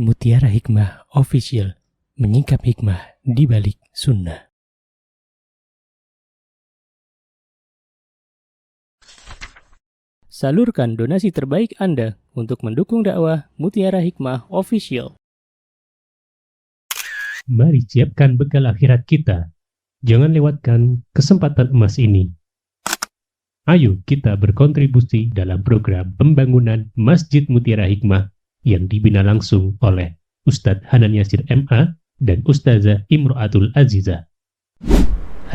Mutiara Hikmah Official, menyingkap hikmah di balik sunnah. Salurkan donasi terbaik Anda untuk mendukung dakwah Mutiara Hikmah Official. Mari siapkan bekal akhirat kita. Jangan lewatkan kesempatan emas ini. Ayo kita berkontribusi dalam program pembangunan Masjid Mutiara Hikmah yang dibina langsung oleh Ustadz Hanan Yasir MA dan Ustazah Imro'atul Azizah.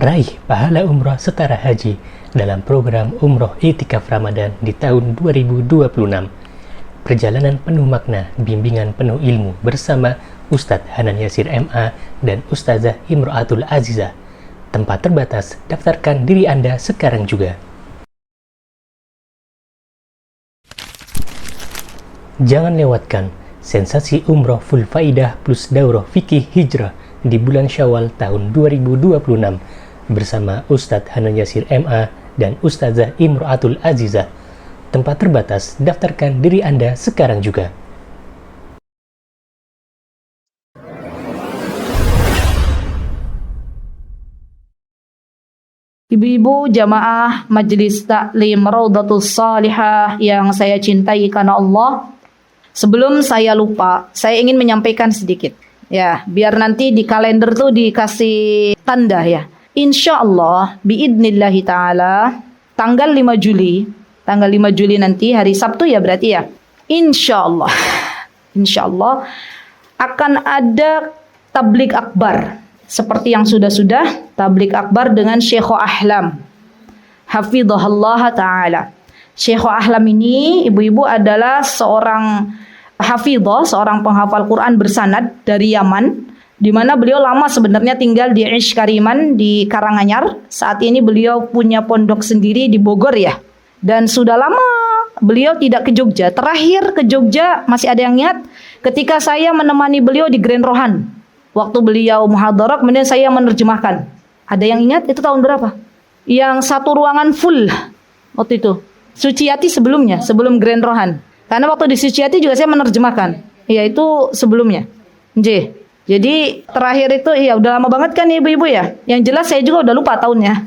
Raih pahala umroh setara haji dalam program Umroh I'tikaf Ramadan di tahun 2026. Perjalanan penuh makna, bimbingan penuh ilmu bersama Ustadz Hanan Yasir MA dan Ustazah Imro'atul Azizah. Tempat terbatas, daftarkan diri Anda sekarang juga. Jangan lewatkan sensasi umroh full faidah plus daurah fikih hijrah di bulan Syawal tahun 2026 bersama Ustadz Hanan Yasir MA dan Ustazah Imro'atul Azizah. Tempat terbatas, daftarkan diri Anda sekarang juga. Ibu-ibu jamaah Majelis Taklim Raudhatus Shalihah yang saya cintai karena Allah, sebelum saya lupa, saya ingin menyampaikan sedikit. Ya, biar nanti di kalender tuh dikasih tanda ya. Insya Allah, biidnillahi ta'ala, tanggal 5 Juli nanti, hari Sabtu ya berarti ya. Insya Allah akan ada tablik akbar. Seperti yang sudah-sudah, tablik akbar dengan Syekh Ahlam. Hafidhahullah ta'ala. Syekh Ahlam ini, ibu-ibu adalah seorang hafidhah, seorang penghafal Quran bersanad dari Yaman, di mana beliau lama sebenarnya tinggal di Ish Kariman di Karanganyar. Saat ini beliau punya pondok sendiri di Bogor ya. Dan sudah lama beliau tidak ke Jogja. Terakhir ke Jogja, masih ada yang ingat? Ketika saya menemani beliau di Grand Rohan. Waktu beliau muhadharah, kemudian saya menerjemahkan. Ada yang ingat itu tahun berapa? Yang satu ruangan full waktu itu. Suciati sebelumnya, sebelum Grand Rohan. Karena waktu di Suciati juga saya menerjemahkan. Ya itu sebelumnya. Jadi terakhir itu ya udah lama banget kan ibu-ibu ya. Yang jelas saya juga udah lupa tahunnya.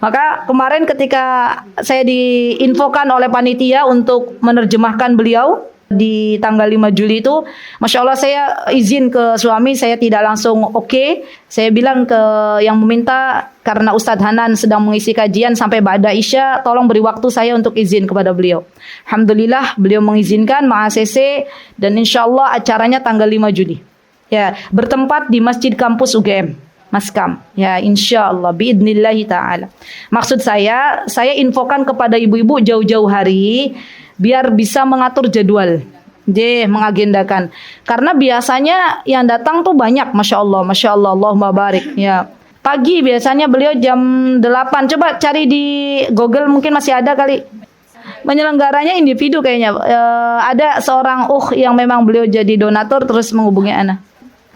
Maka kemarin ketika saya diinfokan oleh panitia untuk menerjemahkan beliau di tanggal 5 Juli itu, Masya Allah saya izin ke suami, saya tidak langsung oke. Saya bilang ke yang meminta, karena Ustadz Hanan sedang mengisi kajian sampai ba'da Isya, tolong beri waktu saya untuk izin kepada beliau. Alhamdulillah beliau mengizinkan ma-ACC, dan insya Allah acaranya tanggal 5 Juli. Ya, bertempat di Masjid Kampus UGM, Maskam. Ya, insya Allah, biidnillahi ta'ala. Maksud saya infokan kepada ibu-ibu jauh-jauh hari, biar bisa mengatur jadwal, mengagendakan. Karena biasanya yang datang tuh banyak, Masya Allah, Allahumma barik. Ya, pagi biasanya beliau jam 8. Coba cari di Google, mungkin masih ada kali. Menyelenggaranya individu kayaknya. Ada seorang yang memang beliau jadi donatur terus menghubungi ana.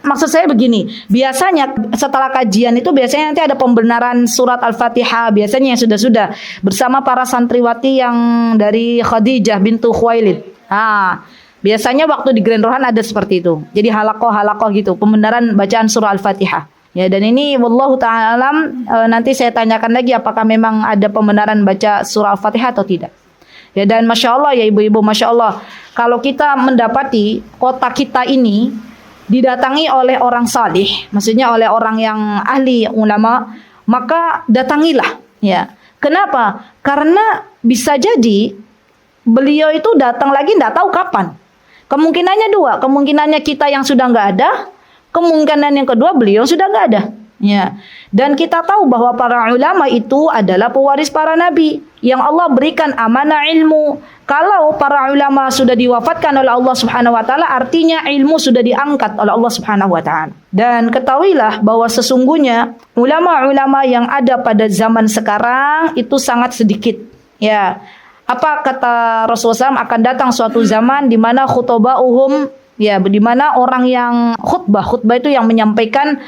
Maksud saya begini, biasanya setelah kajian itu biasanya nanti ada pembenaran surat Al-Fatihah, biasanya yang sudah-sudah bersama para santriwati yang dari Khadijah bintu Khuwailid. Biasanya waktu di Grand Rohan ada seperti itu. Jadi halakoh gitu, pembenaran bacaan surah Al-Fatihah. Ya, dan ini wallahu ta'ala alam, nanti saya tanyakan lagi apakah memang ada pembenaran baca surah Al-Fatihah atau tidak. Ya, dan Masya Allah ya ibu-ibu, Masya Allah, kalau kita mendapati kota kita ini didatangi oleh orang salih, maksudnya oleh orang yang ahli ulama, maka datangilah. Ya, kenapa? Karena bisa jadi beliau itu datang lagi tidak tahu kapan. Kemungkinannya dua, kemungkinannya kita yang sudah nggak ada, kemungkinan yang kedua beliau sudah nggak ada. Ya, dan kita tahu bahwa para ulama itu adalah pewaris para nabi yang Allah berikan amanah ilmu. Kalau para ulama sudah diwafatkan oleh Allah Subhanahu wa taala, artinya ilmu sudah diangkat oleh Allah Subhanahu wa taala. Dan ketahuilah bahwa sesungguhnya ulama-ulama yang ada pada zaman sekarang itu sangat sedikit. Ya. Apa kata Rasulullah SAW, akan datang suatu zaman di mana khutbahum, ya, di mana orang yang khutbah itu yang menyampaikan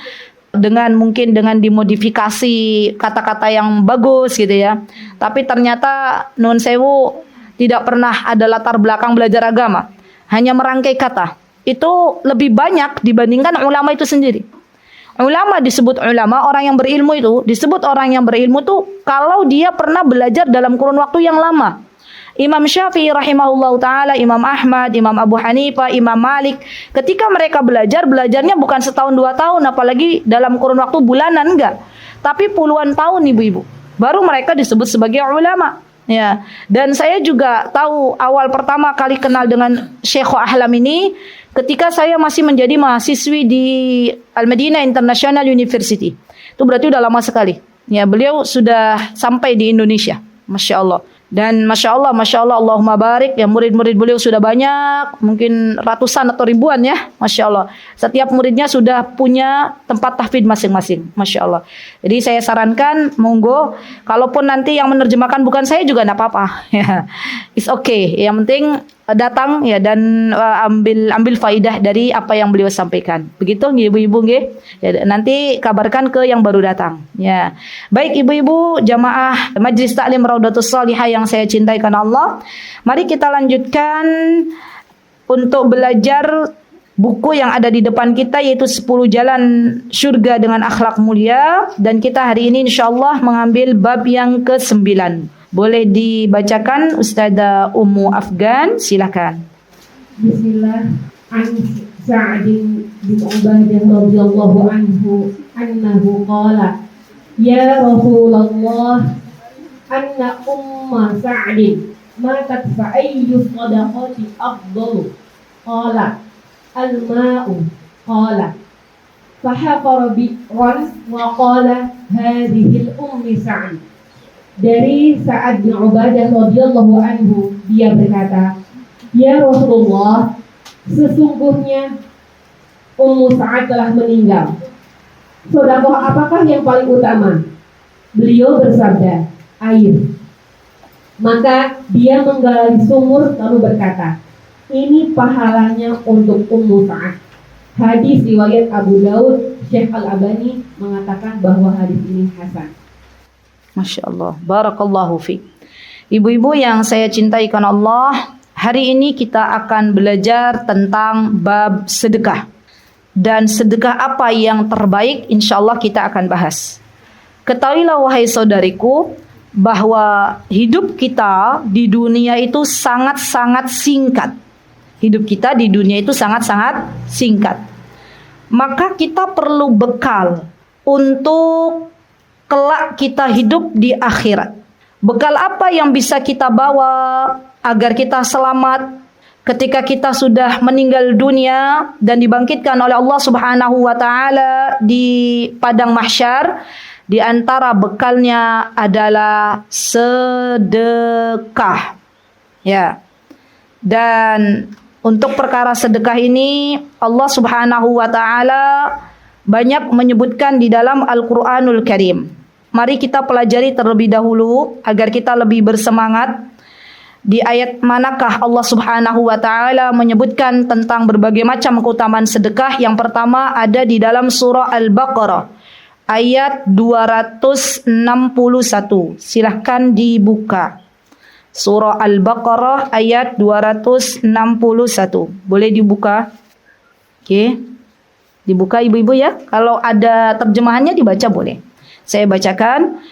mungkin dengan dimodifikasi kata-kata yang bagus gitu ya. Tapi ternyata nun sewu tidak pernah ada latar belakang belajar agama. Hanya merangkai kata. itu lebih banyak dibandingkan ulama itu sendiri. Ulama disebut ulama, orang yang berilmu itu disebut orang yang berilmu tuh kalau dia pernah belajar dalam kurun waktu yang lama. Imam Syafi'i rahimahullah ta'ala, Imam Ahmad, Imam Abu Hanifah, Imam Malik, ketika mereka belajarnya bukan setahun 2 tahun, apalagi dalam kurun waktu bulanan, enggak, tapi puluhan tahun ibu-ibu, baru mereka disebut sebagai ulama. Ya, dan saya juga tahu awal pertama kali kenal dengan Syekh Ahlam ini ketika saya masih menjadi mahasiswi di Al-Madinah International University. Itu berarti udah lama sekali. Ya, beliau sudah sampai di Indonesia. Masya Allah. Dan Masya Allah, Allahumma barik, ya murid-murid beliau sudah banyak, mungkin ratusan atau ribuan ya, Masya Allah. Setiap muridnya sudah punya tempat tahfidz masing-masing, Masya Allah. Jadi saya sarankan, monggo, kalaupun nanti yang menerjemahkan bukan saya juga enggak apa-apa, ya, it's okay. Yang penting datang ya dan ambil faidah dari apa yang beliau sampaikan. Begitu ibu-ibu nggih. Ya, nanti kabarkan ke yang baru datang. Ya. Baik ibu-ibu jamaah Majelis Taklim Raudatus Shalihah yang saya cintai karena Allah. Mari kita lanjutkan untuk belajar buku yang ada di depan kita yaitu 10 Jalan Surga dengan Akhlak Mulia, dan kita hari ini insyaallah mengambil bab yang ke-9. Boleh dibacakan Ustazah Ummu Afgan, silakan. Bismillah. An Sa'd bin Ubadah radhiyallahu anhu annahu qala ya Rasulullah anna umma Sa'd matat fa ayyu sadaqati afdalu qala al-ma'u qala fa hafara bi'ran wa qala hadhihi al-ummi Sa'd. Dari Sa'ad bin Ubadah radhiyallahu anhu, dia berkata, ya Rasulullah, sesungguhnya Ummu Sa'ad telah meninggal. Sedekah apakah yang paling utama? Beliau bersabda, air. Maka dia menggali sumur lalu berkata, ini pahalanya untuk Ummu Sa'ad. Hadis riwayat Abu Daud. Syekh Al-Albani mengatakan bahwa hadis ini hasan. Masya Allah, barakallahu fiik. Ibu-ibu yang saya cintai karena Allah, hari ini kita akan belajar tentang bab sedekah. Dan sedekah apa yang terbaik, insya Allah kita akan bahas. Ketahuilah wahai saudariku, bahwa hidup kita di dunia itu sangat-sangat singkat. Hidup kita di dunia itu sangat-sangat singkat. Maka kita perlu bekal untuk kelak kita hidup di akhirat. Bekal apa yang bisa kita bawa agar kita selamat ketika kita sudah meninggal dunia dan dibangkitkan oleh Allah Subhanahu wa taala di padang mahsyar? Di antara bekalnya adalah sedekah. Ya. Dan untuk perkara sedekah ini Allah Subhanahu wa taala banyak menyebutkan di dalam Al-Qur'anul Karim. Mari kita pelajari terlebih dahulu agar kita lebih bersemangat. Di ayat manakah Allah Subhanahu wa taala menyebutkan tentang berbagai macam keutamaan sedekah? Yang pertama ada di dalam surah Al-Baqarah ayat 261. Silahkan dibuka. Surah Al-Baqarah ayat 261. Boleh dibuka? Oke. Dibuka ibu-ibu ya. Kalau ada terjemahannya dibaca boleh. Saya bacakan.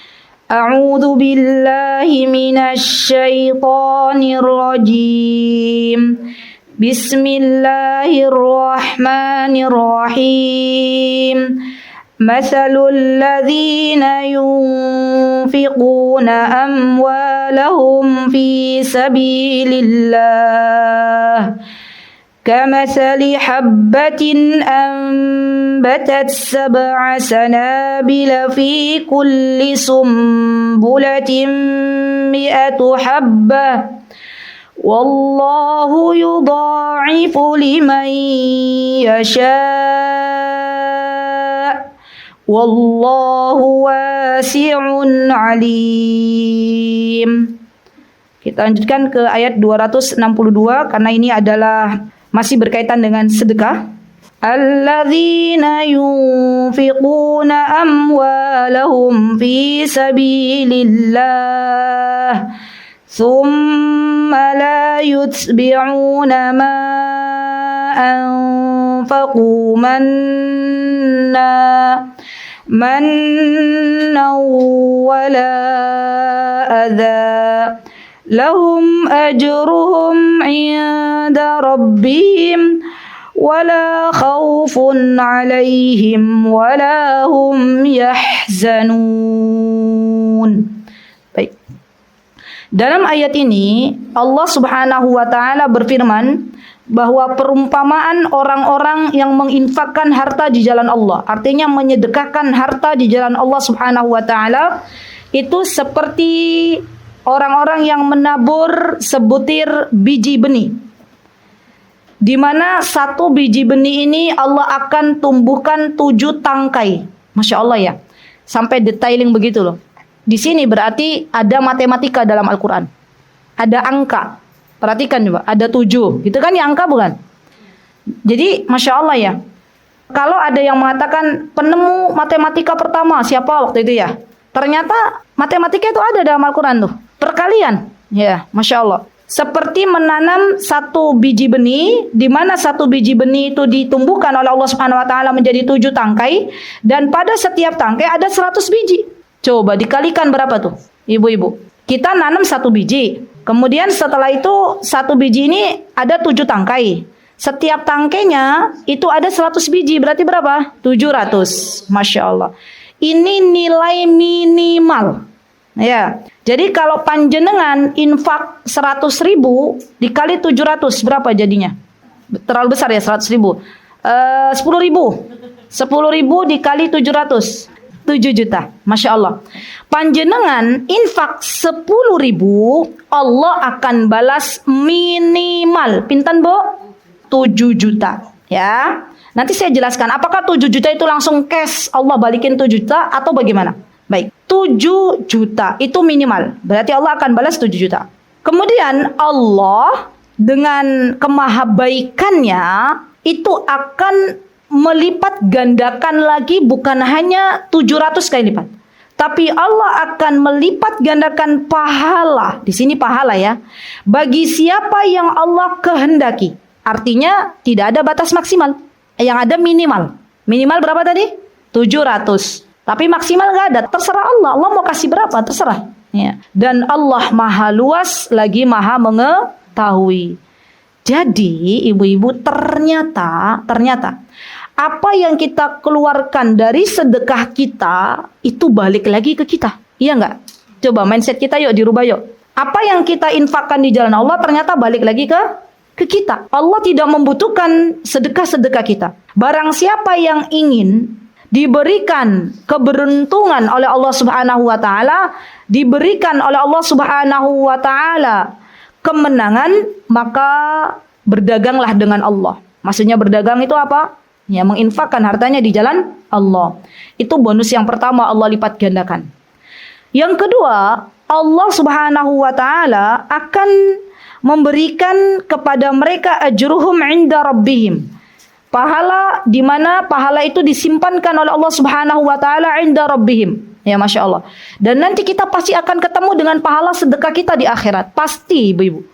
A'udzu billahi minasy syaithanir rajim. Bismillahirrahmanirrahim. Mathalul ladzina yunfiquna amwalahum fi sabilillah كمثل حبة أنبتت 7 سنابل في كل سنبلة 100 حبة والله يضاعف لمن يشاء والله واسع عليم. Kita lanjutkan ke ayat 262 karena ini adalah masih berkaitan dengan sedekah. Alladzina yunfiquna amwalahum fi sabilillah thumma la yutbi'una ma أنفقوا منا ولا أذى لهم أجرهم عند ربهم ولا خوف عليهم ولا هم يحزنون. Baik. Dalam ayat ini Allah Subhanahu wa taala berfirman bahwa perumpamaan orang-orang yang menginfakkan harta di jalan Allah, artinya menyedekahkan harta di jalan Allah Subhanahu wa taala, itu seperti orang-orang yang menabur sebutir biji benih, di mana satu biji benih ini Allah akan tumbuhkan 7 tangkai. Masya Allah ya, sampai detailing begitu loh. Di sini berarti ada matematika dalam Al-Quran, ada angka. Perhatikan coba, ada 7, gitu kan ya angka bukan? Jadi Masya Allah ya, kalau ada yang mengatakan penemu matematika pertama siapa waktu itu ya, ternyata matematika itu ada dalam Al-Quran tuh, perkalian ya, Masya Allah. Seperti menanam satu biji benih, di mana satu biji benih itu ditumbuhkan oleh Allah Subhanahu wa taala menjadi 7 tangkai, dan pada setiap tangkai ada 100 biji. Coba dikalikan berapa tuh ibu-ibu? Kita nanam satu biji, kemudian setelah itu satu biji ini ada 7 tangkai. Setiap tangkainya itu ada 100 biji, berarti berapa? 700. Masya Allah. Ini nilai minimal. Ya. Jadi kalau panjenengan infak 100.000 dikali 700 berapa jadinya? Terlalu besar ya 100.000. 10.000. 10.000 dikali 700. 7 juta. Masya Allah. Panjenengan infak 10.000, Allah akan balas minimal. Pinten, Bu? 7 juta. Ya. Nanti saya jelaskan apakah 7 juta itu langsung cash Allah balikin 7 juta atau bagaimana? Baik. 7 juta itu minimal. Berarti Allah akan balas 7 juta. Kemudian Allah dengan kemahabaikannya itu akan melipat gandakan lagi, bukan hanya 700 kali lipat, tapi Allah akan melipat gandakan pahala. Di sini pahala ya, bagi siapa yang Allah kehendaki. Artinya tidak ada batas maksimal, yang ada minimal. Minimal berapa tadi? 700. Tapi maksimal nggak ada, terserah Allah. Allah mau kasih berapa terserah. Ya. Dan Allah maha luas lagi maha mengetahui. Jadi ibu-ibu ternyata apa yang kita keluarkan dari sedekah kita itu balik lagi ke kita. Iya nggak? Coba mindset kita yuk dirubah yuk. Apa yang kita infakkan di jalan Allah ternyata balik lagi ke kita. Allah tidak membutuhkan sedekah-sedekah kita. Barang siapa yang ingin diberikan keberuntungan oleh Allah Subhanahu wa taala, diberikan oleh Allah Subhanahu wa taala kemenangan, maka berdaganglah dengan Allah. Maksudnya berdagang itu apa? Ya, menginfakkan hartanya di jalan Allah. Itu bonus yang pertama, Allah lipat gandakan. Yang kedua, Allah Subhanahu wa taala akan memberikan kepada mereka ajruhum 'inda rabbihim. Pahala di mana pahala itu disimpankan oleh Allah Subhanahu wa taala 'inda rabbihim. Ya, Masya Allah. Dan nanti kita pasti akan ketemu dengan pahala sedekah kita di akhirat. Pasti, ibu-ibu.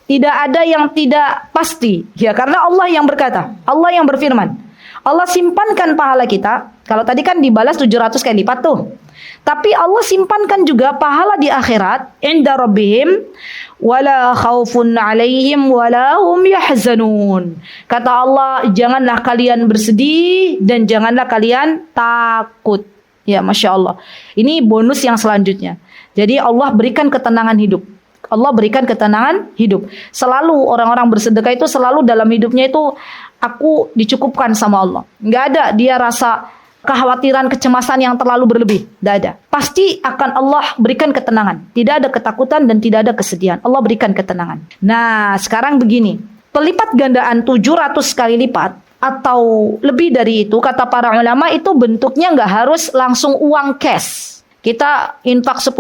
Tidak ada yang tidak pasti. Ya, karena Allah yang berkata. Allah yang berfirman. Allah simpankan pahala kita. Kalau tadi kan dibalas 700 kali lipat tuh. Tapi Allah simpankan juga pahala di akhirat. Inda rabbihim. Wala khawfun alaihim wala hum yahzanun. Kata Allah, janganlah kalian bersedih dan janganlah kalian takut. Ya, Masya Allah. Ini bonus yang selanjutnya. Jadi Allah berikan ketenangan hidup. Allah berikan ketenangan hidup. Selalu orang-orang bersedekah itu selalu dalam hidupnya itu aku dicukupkan sama Allah. Nggak ada dia rasa kekhawatiran, kecemasan yang terlalu berlebih. Tidak ada. Pasti akan Allah berikan ketenangan. Tidak ada ketakutan dan tidak ada kesedihan. Allah berikan ketenangan. Nah, sekarang begini. Pelipat gandaan 700 kali lipat atau lebih dari itu, kata para ulama, itu bentuknya nggak harus langsung uang cash. Kita infak 10.000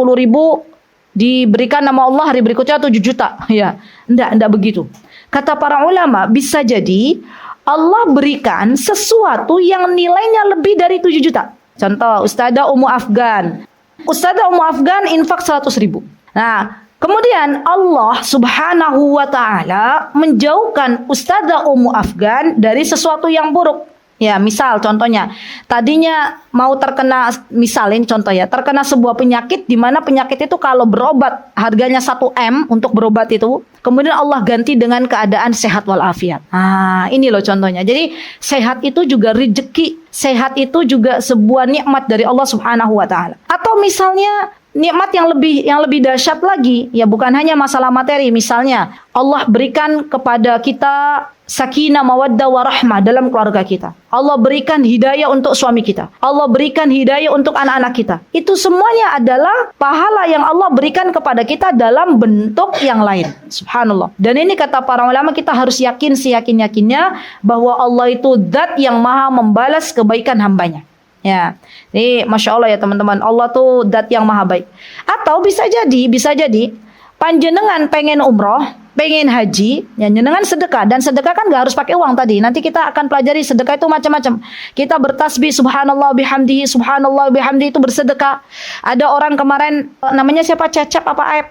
diberikan nama Allah hari berikutnya 7 juta. Ya, enggak begitu. Kata para ulama, bisa jadi Allah berikan sesuatu yang nilainya lebih dari 7 juta. Contoh, Ustazah Ummu Afgan. Ustazah Ummu Afgan infak 100.000. Nah, Kemudian Allah Subhanahu wa taala menjauhkan Ustazah Ummu Afgan dari sesuatu yang buruk. Ya, misal contohnya, tadinya mau terkena, misal ini contoh ya, terkena sebuah penyakit di mana penyakit itu kalau berobat harganya 1 M untuk berobat itu, kemudian Allah ganti dengan keadaan sehat walafiat. Nah, ini loh contohnya. Jadi sehat itu juga rezeki, sehat itu juga sebuah nikmat dari Allah Subhanahu wa taala. Atau misalnya nikmat yang lebih dahsyat lagi, ya bukan hanya masalah materi. Misalnya Allah berikan kepada kita sakinah, mawaddah, warahmah dalam keluarga kita. Allah berikan hidayah untuk suami kita. Allah berikan hidayah untuk anak-anak kita. Itu semuanya adalah pahala yang Allah berikan kepada kita dalam bentuk yang lain. Subhanallah. Dan ini kata para ulama, kita harus yakin seyakin-yakinnya bahwa Allah itu zat yang maha membalas kebaikan hambanya. Ya, ini Masya Allah ya teman-teman, Allah tuh zat yang maha baik. Atau bisa jadi panjenengan pengen umroh, pengen haji, ya jenengan sedekah. Dan sedekah kan gak harus pakai uang tadi. Nanti kita akan pelajari sedekah itu macam-macam. Kita bertasbih subhanallah bihamdihi, subhanallah bihamdihi, itu bersedekah. Ada orang kemarin namanya siapa, Cecep apa Aep,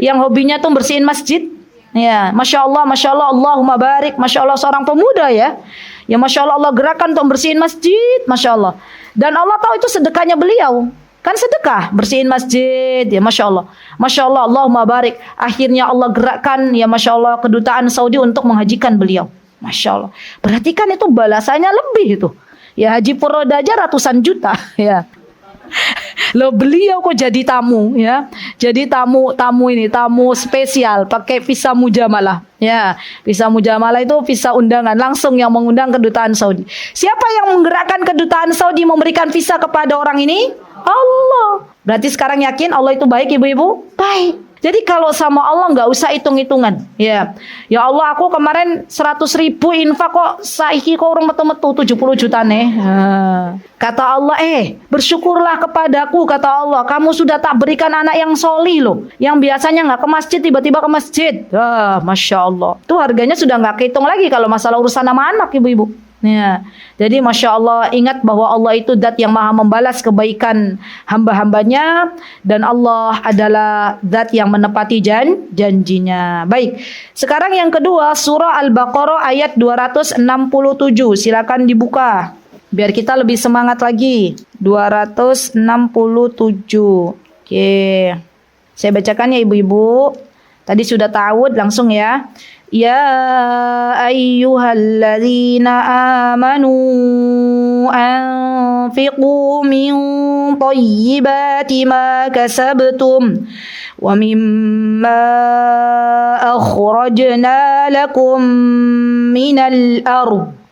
yang hobinya tuh bersihin masjid. Ya, Masya Allah, Allahumma barik. Masya Allah, seorang pemuda ya. Ya Masya Allah, Allah gerakan untuk bersihin masjid. Masya Allah. Dan Allah tahu itu sedekahnya beliau. Kan sedekah, bersihin masjid, ya Masya Allah. Masya Allah, Allahumma barik. Akhirnya Allah gerakkan, ya Masya Allah, kedutaan Saudi untuk menghajikan beliau. Masya Allah. Berarti kan itu balasannya lebih itu. Ya haji Furoda aja ratusan juta. Ya. Loh beliau kok jadi tamu ya. Jadi tamu spesial pakai visa mujamalah. Ya, visa mujamalah itu visa undangan langsung yang mengundang kedutaan Saudi. Siapa yang menggerakkan kedutaan Saudi memberikan visa kepada orang ini? Allah. Berarti sekarang yakin Allah itu baik, ibu-ibu? Baik. Jadi kalau sama Allah nggak usah hitung-hitungan. Ya, ya Allah, aku kemarin 100.000 infak kok saiki kok orang metu-metu 70 juta nih. Kata Allah, bersyukurlah kepadaku, kata Allah, kamu sudah tak berikan anak yang soli loh, yang biasanya nggak ke masjid tiba-tiba ke masjid. Masya Allah. Itu harganya sudah nggak kehitung lagi kalau masalah urusan nama anak, ibu-ibu. Ya, jadi Masya Allah, ingat bahwa Allah itu zat yang maha membalas kebaikan hamba-hambanya, dan Allah adalah zat yang menepati janjinya. Baik, sekarang yang kedua, surah Al-Baqarah ayat 267. Silakan dibuka biar kita lebih semangat lagi. 267. Oke, saya bacakan ya ibu-ibu. Tadi sudah ta'awud, langsung ya. Ya ayyuhalladzina amanu anfiqu min thayyibati ma kasabtum wa mimma akhrajna lakum minal ardh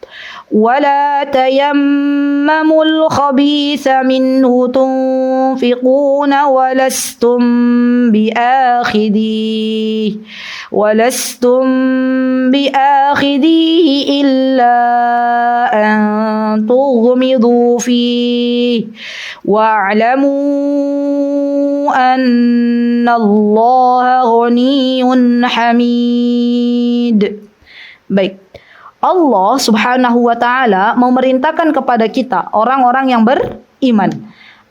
ولا تيمموا الخبيث منه تنفقون ولستم بآخذيه إلا أن تغمضوا فيه واعلموا أن الله غني حميد. Baik, Allah Subhanahu wa ta'ala memerintahkan kepada kita, orang-orang yang beriman.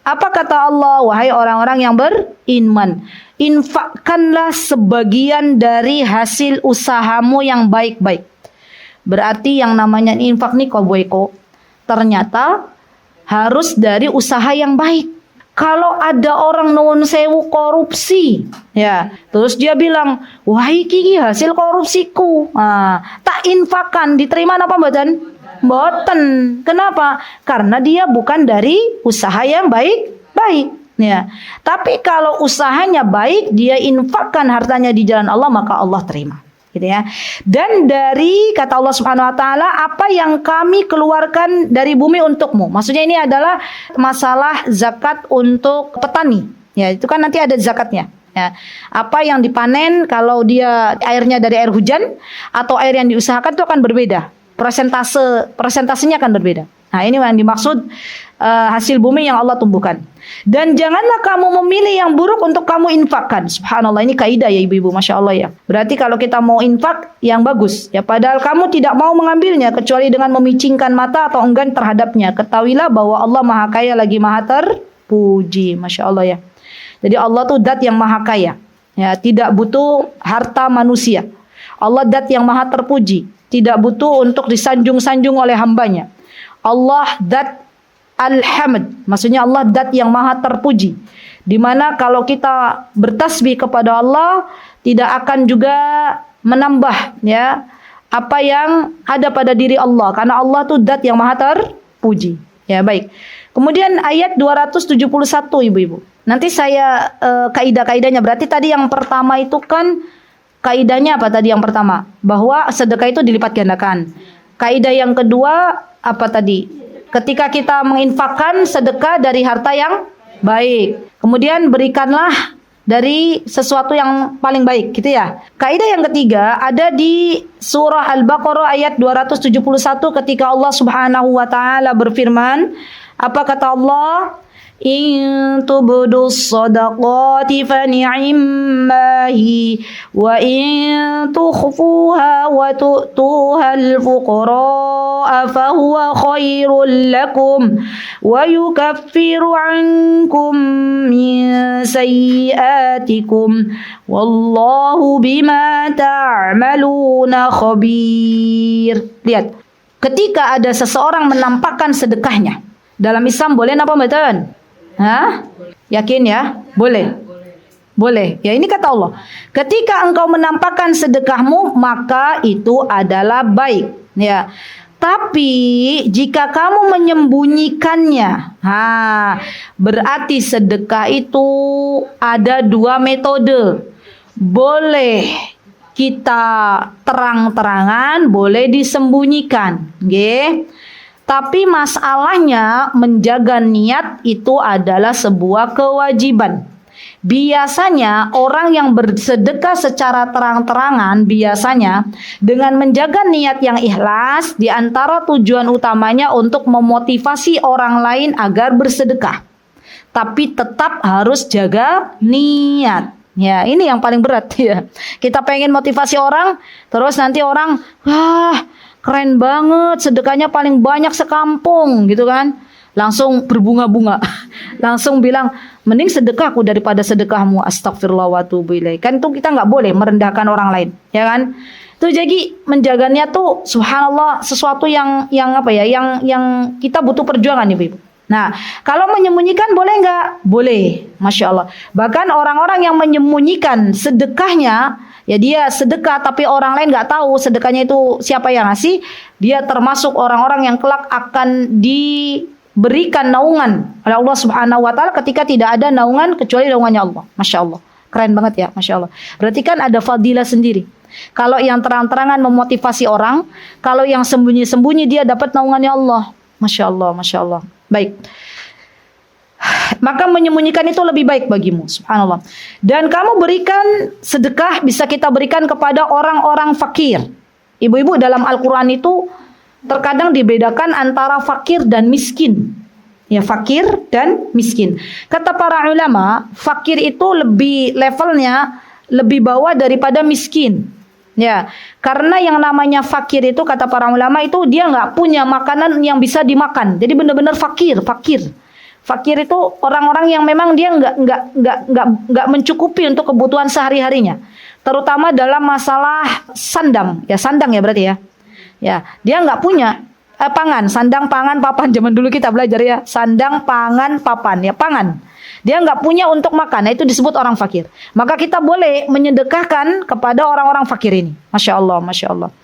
Apa kata Allah? Wahai orang-orang yang beriman, infakkanlah sebagian dari hasil usahamu yang baik-baik. Berarti yang namanya infak nih Boyko, ternyata harus dari usaha yang baik. Kalau ada orang nuwun sewu korupsi, ya, terus dia bilang, wah iki hasil korupsiku, tak infakkan, diterima apa mboten? Mboten. Kenapa? Karena dia bukan dari usaha yang baik. Ya. Tapi kalau usahanya baik, dia infakkan hartanya di jalan Allah, maka Allah terima. Gitu ya. Dan dari kata Allah Subhanahu wa taala, apa yang kami keluarkan dari bumi untukmu. Maksudnya ini adalah masalah zakat untuk petani. Ya, itu kan nanti ada zakatnya. Ya. Apa yang dipanen, kalau dia airnya dari air hujan atau air yang diusahakan, itu akan berbeda. Persentasenya akan berbeda. Nah, ini yang dimaksud hasil bumi yang Allah tumbuhkan. Dan janganlah kamu memilih yang buruk untuk kamu infakkan. Subhanallah, ini kaidah ya ibu-ibu, Masya Allah ya. Berarti kalau kita mau infak yang bagus, ya padahal kamu tidak mau mengambilnya kecuali dengan memicingkan mata atau enggan terhadapnya. Ketahuilah bahwa Allah Maha Kaya lagi Maha Terpuji. Masya Allah ya. Jadi Allah tuh zat yang Maha Kaya. Ya, tidak butuh harta manusia. Allah Dat yang maha terpuji, tidak butuh untuk disanjung-sanjung oleh hambanya. Allah Dat Al-Hamd, maksudnya Allah Dat yang maha terpuji. Dimana kalau kita bertasbih kepada Allah tidak akan juga menambah ya apa yang ada pada diri Allah, karena Allah tuh Dat yang maha terpuji. Ya, baik. Kemudian ayat 271 ibu-ibu. Nanti saya kaidah-kaidahnya. Berarti tadi yang pertama itu kan kaidahnya apa tadi yang pertama? Bahwa sedekah itu dilipat gandakan. Kaidah yang kedua apa tadi? Ketika kita menginfakkan sedekah dari harta yang baik. Kemudian berikanlah dari sesuatu yang paling baik, gitu ya. Kaidah yang ketiga ada di surah Al-Baqarah ayat 271 ketika Allah Subhanahu wa taala berfirman, apa kata Allah? In tubdus sadaqati fa ni'immahi wa in tukhfuha wa tu'tuha al-fuqara'a fa huwa khairul lakum wa yukaffiru 'ankum min sayyi'atikum wallahu bima ta'maluna khabir. Lihat, ketika ada seseorang menampakkan sedekahnya dalam Islam boleh apa betul? Hah? Yakin ya? Boleh. Boleh. Ya, ini kata Allah. Ketika engkau menampakkan sedekahmu, maka itu adalah baik. Ya. Tapi jika kamu menyembunyikannya, berarti sedekah itu ada dua metode. Boleh kita terang-terangan, boleh disembunyikan. Nggih. Tapi masalahnya menjaga niat itu adalah sebuah kewajiban. Biasanya orang yang bersedekah secara terang-terangan biasanya dengan menjaga niat yang ikhlas, di antara tujuan utamanya untuk memotivasi orang lain agar bersedekah. Tapi tetap harus jaga niat. Ya, ini yang paling berat ya. Kita pengen motivasi orang, terus nanti orang, wah, keren banget, sedekahnya paling banyak sekampung gitu kan. Langsung berbunga-bunga. Langsung bilang, mending sedekahku daripada sedekahmu. Astagfirullah wa atubu ilaih. Kan itu kita nggak boleh merendahkan orang lain, ya kan? Tuh jadi menjaganya tuh subhanallah sesuatu yang apa ya? Yang kita butuh perjuangan Ibu. Nah, kalau menyembunyikan boleh nggak? Boleh, Masya Allah. Bahkan orang-orang yang menyembunyikan sedekahnya, ya dia sedekah tapi orang lain nggak tahu sedekahnya itu siapa yang ngasih, dia termasuk orang-orang yang kelak akan diberikan naungan oleh Allah Subhanahu wa taala ketika tidak ada naungan kecuali naungannya Allah. Masya Allah. Keren banget ya, Masya Allah. Berarti kan ada fadilah sendiri. Kalau yang terang-terangan memotivasi orang, kalau yang sembunyi-sembunyi dia dapat naungannya Allah. Masya Allah, Masya Allah. Baik. Maka menyembunyikan itu lebih baik bagimu, subhanallah. Dan kamu berikan sedekah bisa kita berikan kepada orang-orang fakir. Ibu-ibu, dalam Al-Quran itu terkadang dibedakan antara fakir dan miskin. Ya, fakir dan miskin. Kata para ulama, fakir itu lebih levelnya lebih bawah daripada miskin. Ya, karena yang namanya fakir itu kata para ulama itu dia nggak punya makanan yang bisa dimakan. Jadi benar-benar fakir. Fakir itu orang-orang yang memang dia nggak mencukupi untuk kebutuhan sehari-harinya. Terutama dalam masalah sandang ya berarti ya. Ya, dia nggak punya pangan, sandang, pangan, papan. Zaman dulu kita belajar ya, sandang, pangan, papan ya, pangan. Dia nggak punya untuk makan, nah itu disebut orang fakir. Maka kita boleh menyedekahkan kepada orang-orang fakir ini. Masya Allah, Masya Allah.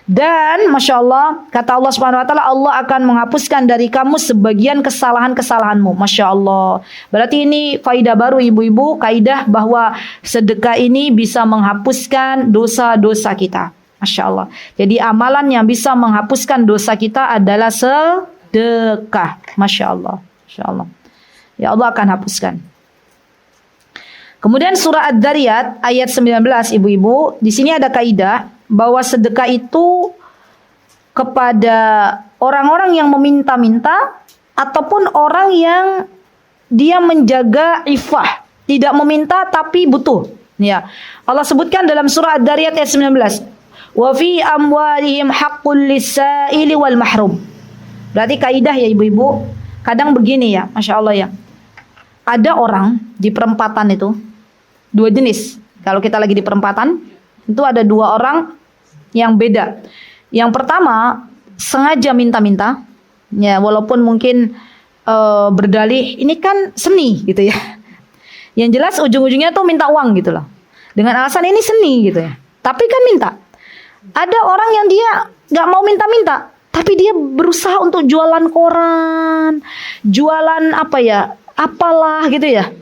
Dan Masya Allah, kata Allah Subhanahu Wa Taala, Allah akan menghapuskan dari kamu sebagian kesalahan-kesalahanmu. Masya Allah. Berarti ini faidah baru ibu-ibu, kaidah bahwa sedekah ini bisa menghapuskan dosa-dosa kita. Masya Allah. Jadi amalan yang bisa menghapuskan dosa kita adalah sedekah. Masya Allah. Masya Allah. Ya Allah akan hapuskan. Kemudian surah Ad-Dariyat ayat 19 ibu-ibu, di sini ada kaidah bahwa sedekah itu kepada orang-orang yang meminta-minta ataupun orang yang dia menjaga ifah, tidak meminta tapi butuh. Ya. Allah sebutkan dalam surah Ad-Dariyat ayat 19. Wa fi amwalihim haqqul lis-sa'ili wal mahrum. Berarti kaidah ya ibu-ibu, kadang begini ya, Masya Allah ya. Ada orang di perempatan itu, dua jenis. Kalau kita lagi di perempatan, itu ada dua orang yang beda. Yang pertama sengaja minta-minta, ya walaupun mungkin berdalih ini kan seni gitu ya. Yang jelas ujung-ujungnya tuh minta uang gitu loh. Dengan alasan ini seni gitu ya. Tapi kan minta. Ada orang yang dia nggak mau minta-minta, tapi dia berusaha untuk jualan koran, jualan apa ya, apalah gitu ya.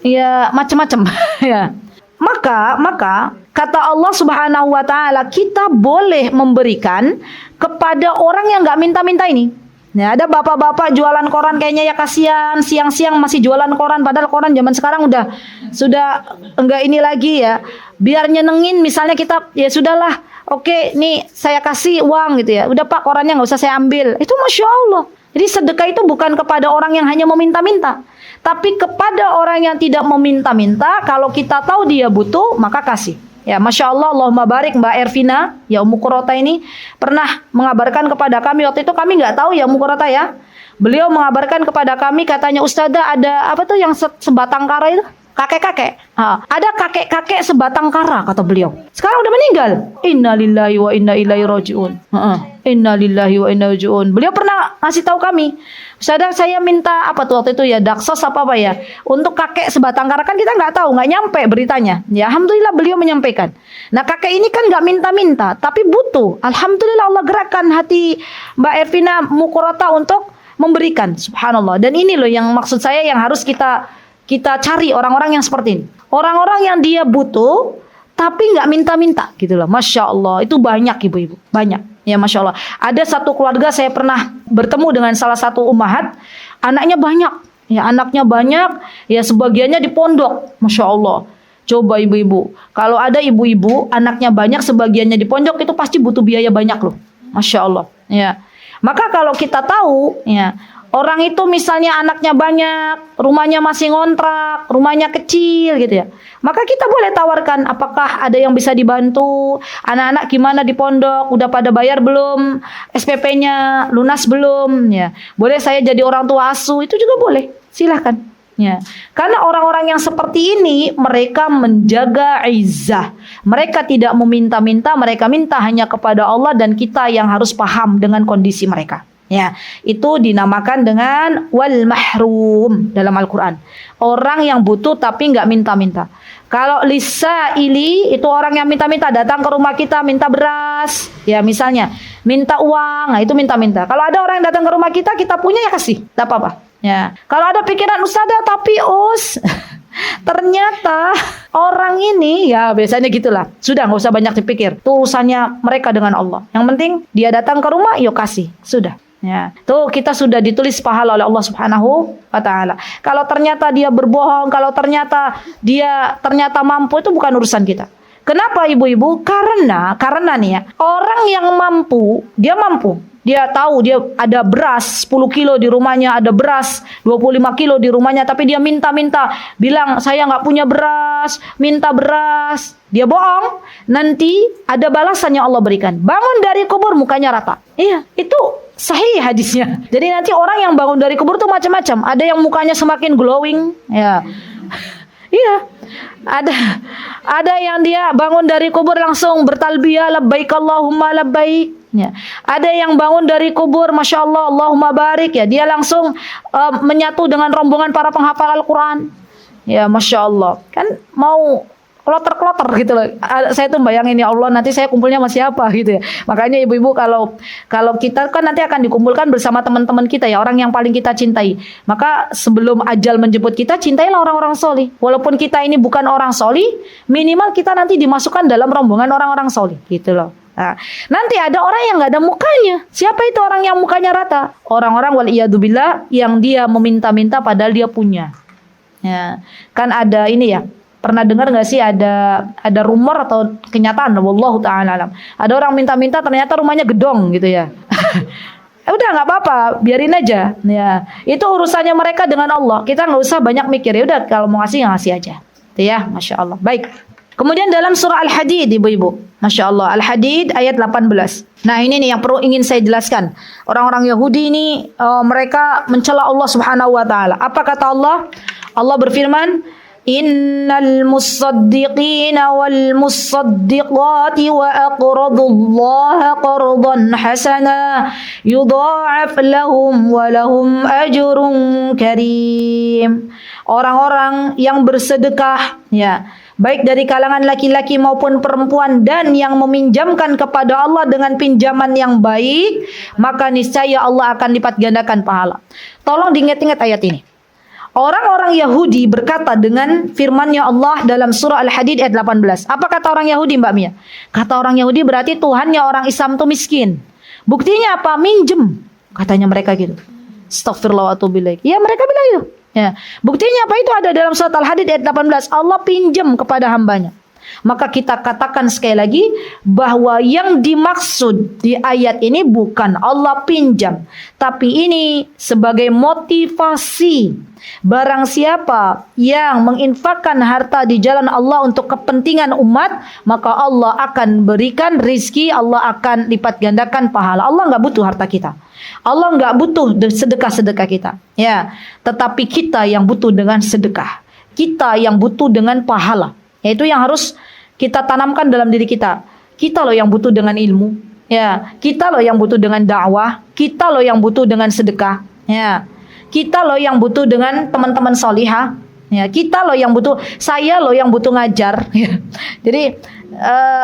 Ya macam-macam ya. Maka kata Allah Subhanahu wa taala, kita boleh memberikan kepada orang yang nggak minta-minta ini. Ya, ada bapak-bapak jualan koran kayaknya ya kasihan, siang-siang masih jualan koran, padahal koran zaman sekarang sudah enggak ini lagi ya. Biar nyenengin, misalnya kita ya sudahlah, oke nih saya kasih uang gitu ya. Udah Pak, korannya nggak usah saya ambil. Itu Masya Allah. Jadi sedekah itu bukan kepada orang yang hanya meminta-minta, tapi kepada orang yang tidak meminta-minta. Kalau kita tahu dia butuh, maka kasih. Ya, Masya Allah, Allahumma barik Mbak Ervina, ya Ummu Qurrata ini pernah mengabarkan kepada kami, waktu itu kami nggak tahu ya Ummu Qurrata ya. Beliau mengabarkan kepada kami, katanya Ustazah ada apa tuh yang sebatang kara itu? Kakek-kakek. Ada kakek-kakek sebatang kara, kata beliau. Sekarang udah meninggal. Innalillahi wa inna ilaihi rajiun. Innalillahi wa inna ilaihi rajiun. Beliau pernah ngasih tahu kami, Ustazah saya minta apa tuh waktu itu ya, daksos apa ya, untuk kakek sebatang kara. Kan kita nggak tahu, nggak nyampe beritanya. Ya Alhamdulillah beliau menyampaikan. Nah kakek ini kan nggak minta-minta, tapi butuh. Alhamdulillah Allah gerakkan hati Mbak Ervina Mukorota untuk memberikan. Subhanallah. Dan ini loh yang maksud saya yang harus kita cari, orang-orang yang seperti ini. Orang-orang yang dia butuh tapi nggak minta-minta gitu loh. Masya Allah, itu banyak ibu-ibu, banyak. Ya Masya Allah. Ada satu keluarga saya pernah bertemu dengan salah satu ummahat, anaknya banyak. Ya anaknya banyak, ya sebagiannya di pondok. Masya Allah. Coba ibu-ibu, kalau ada ibu-ibu anaknya banyak, sebagiannya di pondok, itu pasti butuh biaya banyak loh. Masya Allah. Ya. Maka kalau kita tahu, ya orang itu misalnya anaknya banyak, rumahnya masih ngontrak, rumahnya kecil gitu ya. Maka kita boleh tawarkan, apakah ada yang bisa dibantu? Anak-anak gimana di pondok? Udah pada bayar belum? SPP-nya lunas belum? Ya, boleh saya jadi orang tua asuh? Itu juga boleh. Silahkan. Ya. Karena orang-orang yang seperti ini, mereka menjaga izzah. Mereka tidak meminta-minta, mereka minta hanya kepada Allah, dan kita yang harus paham dengan kondisi mereka. Ya, itu dinamakan dengan wal mahrum dalam Al-Quran. Orang yang butuh tapi nggak minta-minta. Kalau lisaili itu orang yang minta-minta, datang ke rumah kita minta beras, ya misalnya minta uang, nah itu minta-minta. Kalau ada orang yang datang ke rumah kita, kita punya ya kasih, tak apa-apa. Ya, kalau ada pikiran Ustazah tapi ternyata orang ini ya biasanya gitulah. Sudah nggak usah banyak dipikir. Itu urusannya mereka dengan Allah. Yang penting dia datang ke rumah, yuk kasih. Sudah. Ya, tuh kita sudah ditulis pahala oleh Allah Subhanahu wa taala. Kalau ternyata dia berbohong, kalau ternyata dia mampu, itu bukan urusan kita. Kenapa ibu-ibu? Karena nih ya, orang yang mampu, dia tahu dia ada beras 10 kilo di rumahnya, ada beras 25 kilo di rumahnya, tapi dia minta-minta, bilang saya nggak punya beras, minta beras. Dia bohong, nanti ada balasannya Allah berikan. Bangun dari kubur mukanya rata. Iya, itu sahih hadisnya. Jadi nanti orang yang bangun dari kubur tuh macam-macam. Ada yang mukanya semakin glowing, ya. Iya. Ada yang dia bangun dari kubur langsung bertalbiyah labbaik Allahumma labbaik. Ya. Ada yang bangun dari kubur, Masya Allah, Allahumma barik, ya dia langsung menyatu dengan rombongan para penghafal Al-Quran. Ya Masya Allah. Kan mau kloter-kloter gitu loh. Saya tuh bayangin, ya Allah nanti saya kumpulnya sama siapa gitu ya. Makanya ibu-ibu kalau kita kan nanti akan dikumpulkan bersama teman-teman kita ya, orang yang paling kita cintai. Maka sebelum ajal menjemput kita, cintailah orang-orang solih. Walaupun kita ini bukan orang solih, minimal kita nanti dimasukkan dalam rombongan orang-orang solih gitu loh. Nah, nanti ada orang yang nggak ada mukanya. Siapa itu orang yang mukanya rata? Orang-orang waliyadzubillah yang dia meminta-minta padahal dia punya. Ya, kan ada ini ya. Pernah dengar nggak sih ada rumor atau kenyataan? Wallahu ta'ala alam. Ada orang minta-minta ternyata rumahnya gedong gitu ya. Udah nggak apa-apa, biarin aja. Ya, itu urusannya mereka dengan Allah. Kita nggak usah banyak mikir. Ya udah kalau mau ngasih ngasih aja. Itu ya, Masya Allah. Baik. Kemudian dalam surah Al-Hadid, ibu-ibu. Masya Allah. Al-Hadid ayat 18. Nah ini nih yang perlu ingin saya jelaskan. Orang-orang Yahudi ini mereka mencela Allah Subhanahu wa ta'ala. Apa kata Allah? Allah berfirman, innal musaddiqina wal musaddiqati wa aqradullaha qardan hasana yudha'af lahum wa lahum ajrun karim. Orang-orang yang bersedekah, ya, baik dari kalangan laki-laki maupun perempuan, dan yang meminjamkan kepada Allah dengan pinjaman yang baik, maka niscaya Allah akan lipat gandakan pahala. Tolong diingat-ingat ayat ini. Orang-orang Yahudi berkata dengan firman-Nya Allah dalam surah Al-Hadid ayat 18. Apa kata orang Yahudi, Mbak Mia? Kata orang Yahudi berarti Tuhannya orang Islam itu miskin. Buktinya apa? Minjem. Katanya mereka gitu. Astagfirullah wa atubu ilaik. Ya, mereka bilang gitu. Ya, buktinya apa? Itu ada dalam surat Al-Hadid ayat 18. Allah pinjam kepada hambanya. Maka kita katakan sekali lagi bahwa yang dimaksud di ayat ini bukan Allah pinjam, tapi ini sebagai motivasi. Barang siapa yang menginfakkan harta di jalan Allah untuk kepentingan umat, maka Allah akan berikan rizki, Allah akan lipat gandakan pahala. Allah nggak butuh harta kita. Allah nggak butuh sedekah-sedekah kita, ya. Tetapi kita yang butuh dengan sedekah, kita yang butuh dengan pahala, yaitu yang harus kita tanamkan dalam diri kita. Kita loh yang butuh dengan ilmu, ya. Kita loh yang butuh dengan dakwah, kita loh yang butuh dengan sedekah, ya. Kita loh yang butuh dengan teman-teman solihah, ya. Kita loh yang butuh, saya loh yang butuh ngajar, ya. Jadi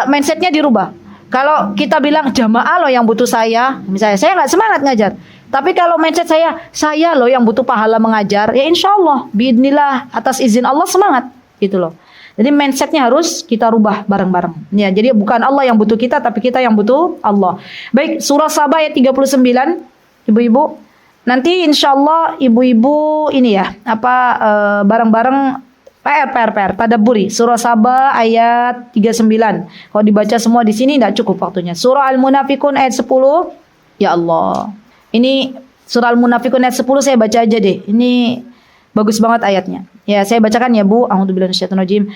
mindsetnya dirubah. Kalau kita bilang jamaah loh yang butuh saya, misalnya saya nggak semangat ngajar, tapi kalau mindset saya loh yang butuh pahala mengajar, ya insya Allah, biidznillah, atas izin Allah semangat, gitu loh. Jadi mindsetnya harus kita rubah bareng-bareng. Ya, jadi bukan Allah yang butuh kita, tapi kita yang butuh Allah. Baik, surah Saba ayat 39, ibu-ibu. Nanti insya Allah ibu-ibu ini ya, bareng-bareng. PR, tadabburi surah Saba ayat 39. Kalau dibaca semua di sini tidak cukup waktunya. Surah Al-Munafikun ayat 10. Ya Allah. Ini surah Al-Munafikun ayat 10 saya baca aja deh. Ini bagus banget ayatnya. Ya, saya bacakan ya, Bu. A'udzubillahi minasyaitonir rajim.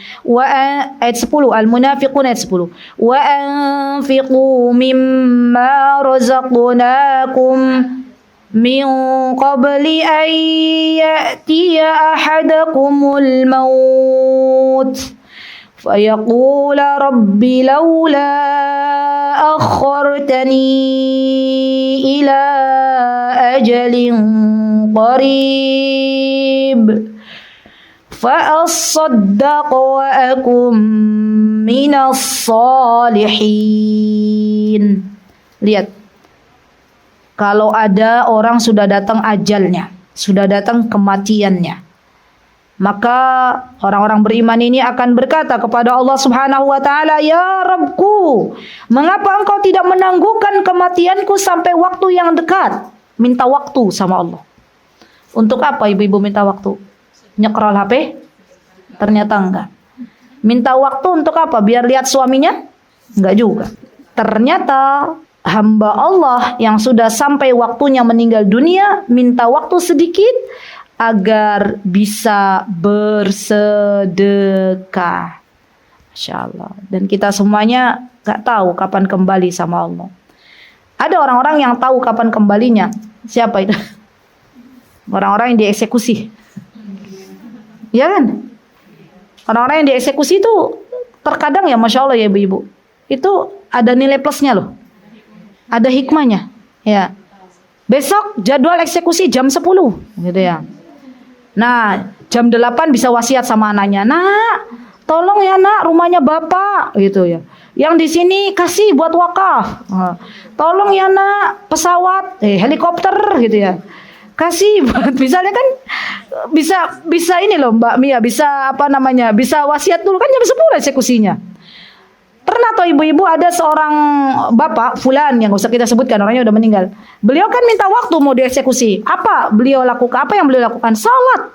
Ayat 10, Al-Munafikun ayat 10. Wa anfiqu mimma razaqnakum min qabli an ya'tiya ahadakumul maut fayaqula rabbi laula akhartani ila ajalin qarib fa asaddaq wa akum minas salihin. Lihat, kalau ada orang sudah datang ajalnya, sudah datang kematiannya, maka orang-orang beriman ini akan berkata kepada Allah Subhanahu wa taala, "Ya Rabbku, mengapa Engkau tidak menangguhkan kematianku sampai waktu yang dekat?" Minta waktu sama Allah. Untuk apa ibu-ibu minta waktu? Nyekrol HP? Ternyata enggak. Minta waktu untuk apa? Biar lihat suaminya? Enggak juga. Ternyata hamba Allah yang sudah sampai waktunya meninggal dunia minta waktu sedikit agar bisa bersedekah. Masya Allah. Dan kita semuanya gak tahu kapan kembali sama Allah. Ada orang-orang yang tahu kapan kembalinya. Siapa itu? Orang-orang yang dieksekusi. Ya kan? Orang-orang yang dieksekusi itu terkadang ya Masya Allah ya ibu-ibu, itu ada nilai plusnya loh. Ada hikmahnya, ya. Besok jadwal eksekusi jam 10, gitu ya. Nah, jam 8 bisa wasiat sama anaknya. Nak, tolong ya nak, rumahnya bapak, gitu ya. Yang di sini kasih buat wakaf. Tolong ya nak, pesawat, helikopter, gitu ya. Kasih buat, misalnya kan bisa ini loh Mbak Mia, bisa bisa wasiat dulu kan jam 10 eksekusinya. Pernah atau ibu-ibu ada seorang bapak fulan yang gak usah kita sebutkan, orangnya udah meninggal. Beliau kan minta waktu mau dieksekusi. Apa beliau lakukan? Apa yang beliau lakukan? Salat.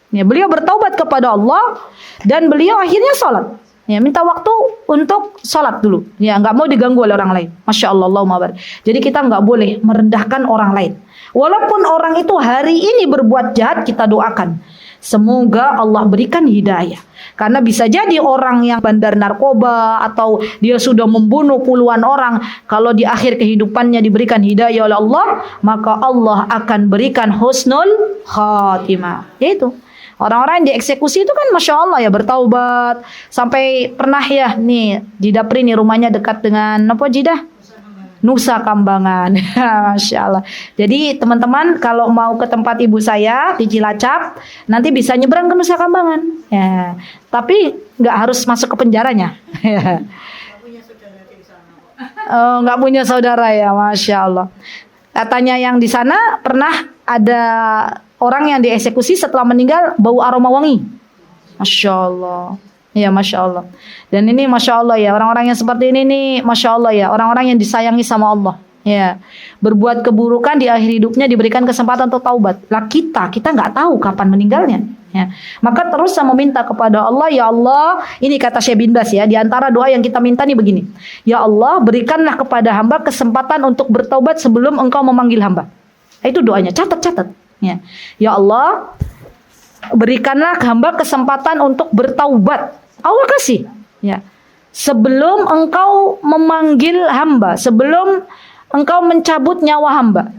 Ya, beliau bertaubat kepada Allah dan beliau akhirnya salat. Ya, minta waktu untuk salat dulu. Ya, nggak mau diganggu oleh orang lain. Masya Allah, Allahumma barik. Jadi kita nggak boleh merendahkan orang lain. Walaupun orang itu hari ini berbuat jahat, kita doakan. Semoga Allah berikan hidayah. Karena bisa jadi orang yang bandar narkoba atau dia sudah membunuh puluhan orang, kalau di akhir kehidupannya diberikan hidayah oleh Allah, maka Allah akan berikan husnul khatimah. Yaitu Orang-orang yang dieksekusi itu kan Masya Allah ya bertaubat. Sampai pernah ya nih di Dapri nih rumahnya dekat dengan apa Jidah? Nusa Kambangan. Masya Allah. Jadi teman-teman kalau mau ke tempat ibu saya di Cilacap, nanti bisa nyebrang ke Nusa Kambangan. Ya. Tapi nggak harus masuk ke penjaranya. Oh, nggak punya saudara ya, Masya Allah. Katanya yang di sana pernah ada orang yang dieksekusi setelah meninggal bau aroma wangi. Masya Allah. Ya Masya Allah. Dan ini Masya Allah ya, orang-orang yang seperti ini nih Masya Allah ya, orang-orang yang disayangi sama Allah. Ya, berbuat keburukan di akhir hidupnya diberikan kesempatan untuk taubat. Lah kita nggak tahu kapan meninggalnya. Ya. Maka terus saya meminta kepada Allah, ya Allah, ini kata Syekh bin Bas ya, di antara doa yang kita minta nih begini. Ya Allah, berikanlah kepada hamba kesempatan untuk bertaubat sebelum Engkau memanggil hamba. Itu doanya, catat. Ya. Ya Allah, berikanlah hamba kesempatan untuk bertaubat. Allah kasih. Ya. Sebelum Engkau memanggil hamba, sebelum Engkau mencabut nyawa hamba,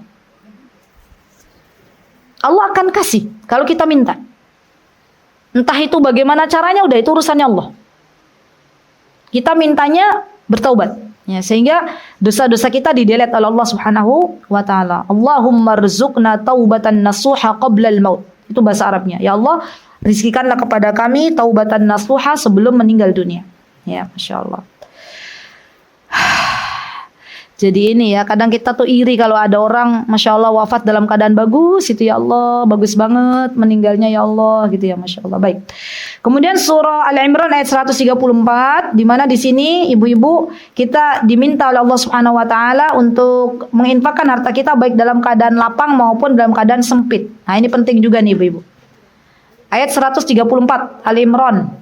Allah akan kasih kalau kita minta. Entah itu bagaimana caranya, udah itu urusannya Allah. Kita mintanya bertaubat, ya, sehingga dosa-dosa kita didelet oleh Allah Subhanahu wa taala. Allahumma rzuqna taubatan nasuha qabla al-maut. Itu bahasa Arabnya. Ya Allah, rizkikanlah kepada kami taubatan nasuha sebelum meninggal dunia. Ya, Masya Allah. Jadi ini ya, kadang kita tuh iri kalau ada orang Masya Allah wafat dalam keadaan bagus, itu ya Allah, bagus banget meninggalnya ya Allah, gitu ya, Masya Allah. Baik. Kemudian surah Al-Imran ayat 134, di mana di sini ibu-ibu kita diminta oleh Allah Subhanahu wa taala untuk menginfakkan harta kita baik dalam keadaan lapang maupun dalam keadaan sempit. Nah, ini penting juga nih ibu-ibu. Ayat 134 Al-Imran.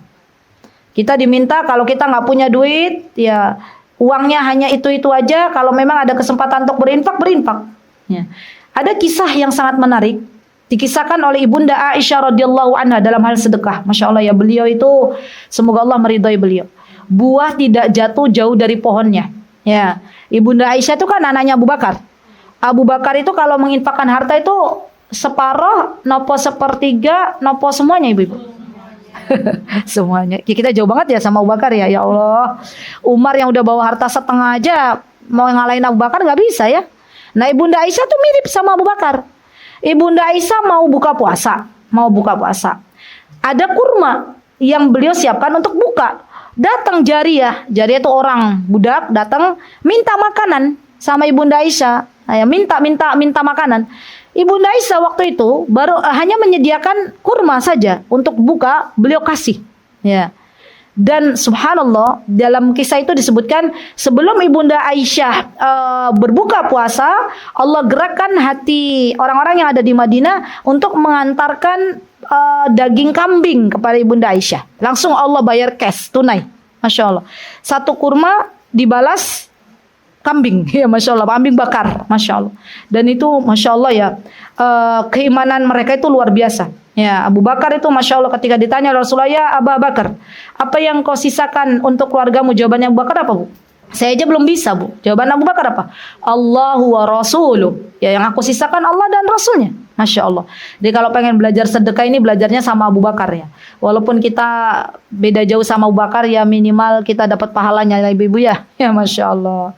Kita diminta kalau kita nggak punya duit, ya uangnya hanya itu-itu aja. Kalau memang ada kesempatan untuk berinfak. Ya. Ada kisah yang sangat menarik. Dikisahkan oleh Ibunda Aisyah radhiyallahu anha dalam hal sedekah. Masya Allah ya, beliau itu semoga Allah meridhai beliau. Buah tidak jatuh jauh dari pohonnya. Ya, Ibunda Aisyah itu kan anaknya Abu Bakar. Abu Bakar itu kalau menginfakkan harta itu separuh, nopo sepertiga, nopo semuanya ibu-ibu. Semuanya. Kita jauh banget ya sama Abu Bakar ya. Ya Allah. Umar yang udah bawa harta setengah aja mau ngalahin Abu Bakar nggak bisa ya. Nah, Ibunda Aisyah tuh mirip sama Abu Bakar. Ibunda Aisyah mau buka puasa. Ada kurma yang beliau siapkan untuk buka. Datang Jariyah. Jariyah itu orang budak datang minta makanan sama Ibunda Aisyah. Ya, minta makanan. Ibunda Aisyah waktu itu baru hanya menyediakan kurma saja untuk buka, beliau kasih. Ya. Dan subhanallah dalam kisah itu disebutkan sebelum Ibunda Aisyah berbuka puasa, Allah gerakkan hati orang-orang yang ada di Madinah untuk mengantarkan daging kambing kepada Ibunda Aisyah. Langsung Allah bayar cash tunai. Masya Allah. Satu kurma dibalas kambing, ya Masya Allah, kambing bakar, Masya Allah. Dan itu Masya Allah ya, keimanan mereka itu luar biasa. Ya, Abu Bakar itu Masya Allah ketika ditanya Rasulullah, ya Abu Bakar, apa yang kau sisakan untuk keluargamu? Jawabannya Abu Bakar apa, Bu? Saya aja belum bisa, Bu. Jawaban Abu Bakar apa? Allahu wa rasuluh. Ya, yang aku sisakan Allah dan Rasulnya. Masya Allah. Jadi kalau pengen belajar sedekah ini belajarnya sama Abu Bakar ya. Walaupun kita beda jauh sama Abu Bakar ya, minimal kita dapat pahalanya ya ibu-ibu ya. Ya Masya Allah.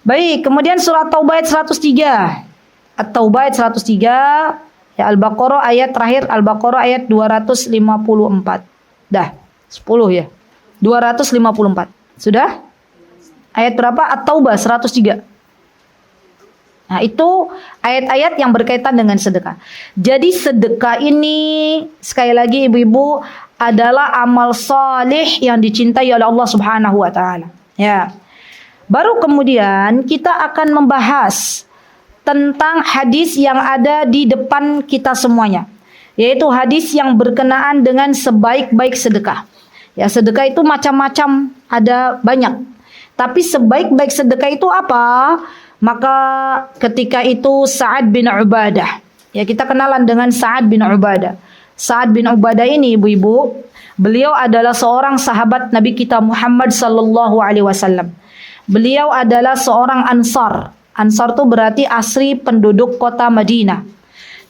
Baik, kemudian surat Taubah ayat 103. At-Taubah ayat 103. Ya, Al-Baqarah ayat terakhir, Al-Baqarah ayat 254. Dah, 10 ya. 254. Sudah? Ayat berapa? At-Taubah 103. Nah, itu ayat-ayat yang berkaitan dengan sedekah. Jadi sedekah ini sekali lagi ibu-ibu adalah amal saleh yang dicintai oleh Allah Subhanahu wa taala. Ya. Baru kemudian kita akan membahas tentang hadis yang ada di depan kita semuanya, yaitu hadis yang berkenaan dengan sebaik-baik sedekah. Ya, sedekah itu macam-macam, ada banyak. Tapi sebaik-baik sedekah itu apa? Maka ketika itu Sa'ad bin Ubadah. Ya, kita kenalan dengan Sa'ad bin Ubadah. Sa'ad bin Ubadah ini ibu-ibu, beliau adalah seorang sahabat Nabi kita Muhammad sallallahu alaihi wasallam. Beliau adalah seorang Ansar. Ansar itu berarti asli penduduk kota Madinah.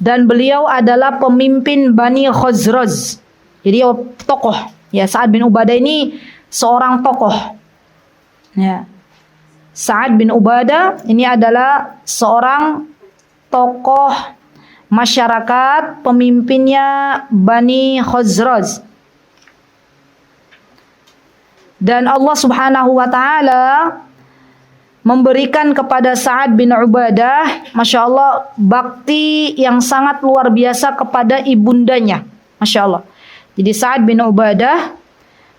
dan beliau adalah pemimpin Bani Khazraj. Jadi tokoh. Ya, Sa'ad bin Ubadah ini seorang tokoh. Ya. Sa'ad bin Ubadah ini adalah seorang tokoh masyarakat, pemimpinnya Bani Khazraj. Dan Allah Subhanahu wa taala memberikan kepada Sa'ad bin Ubadah, Masya Allah, bakti yang sangat luar biasa kepada ibundanya. Masya Allah. Jadi Sa'ad bin Ubadah,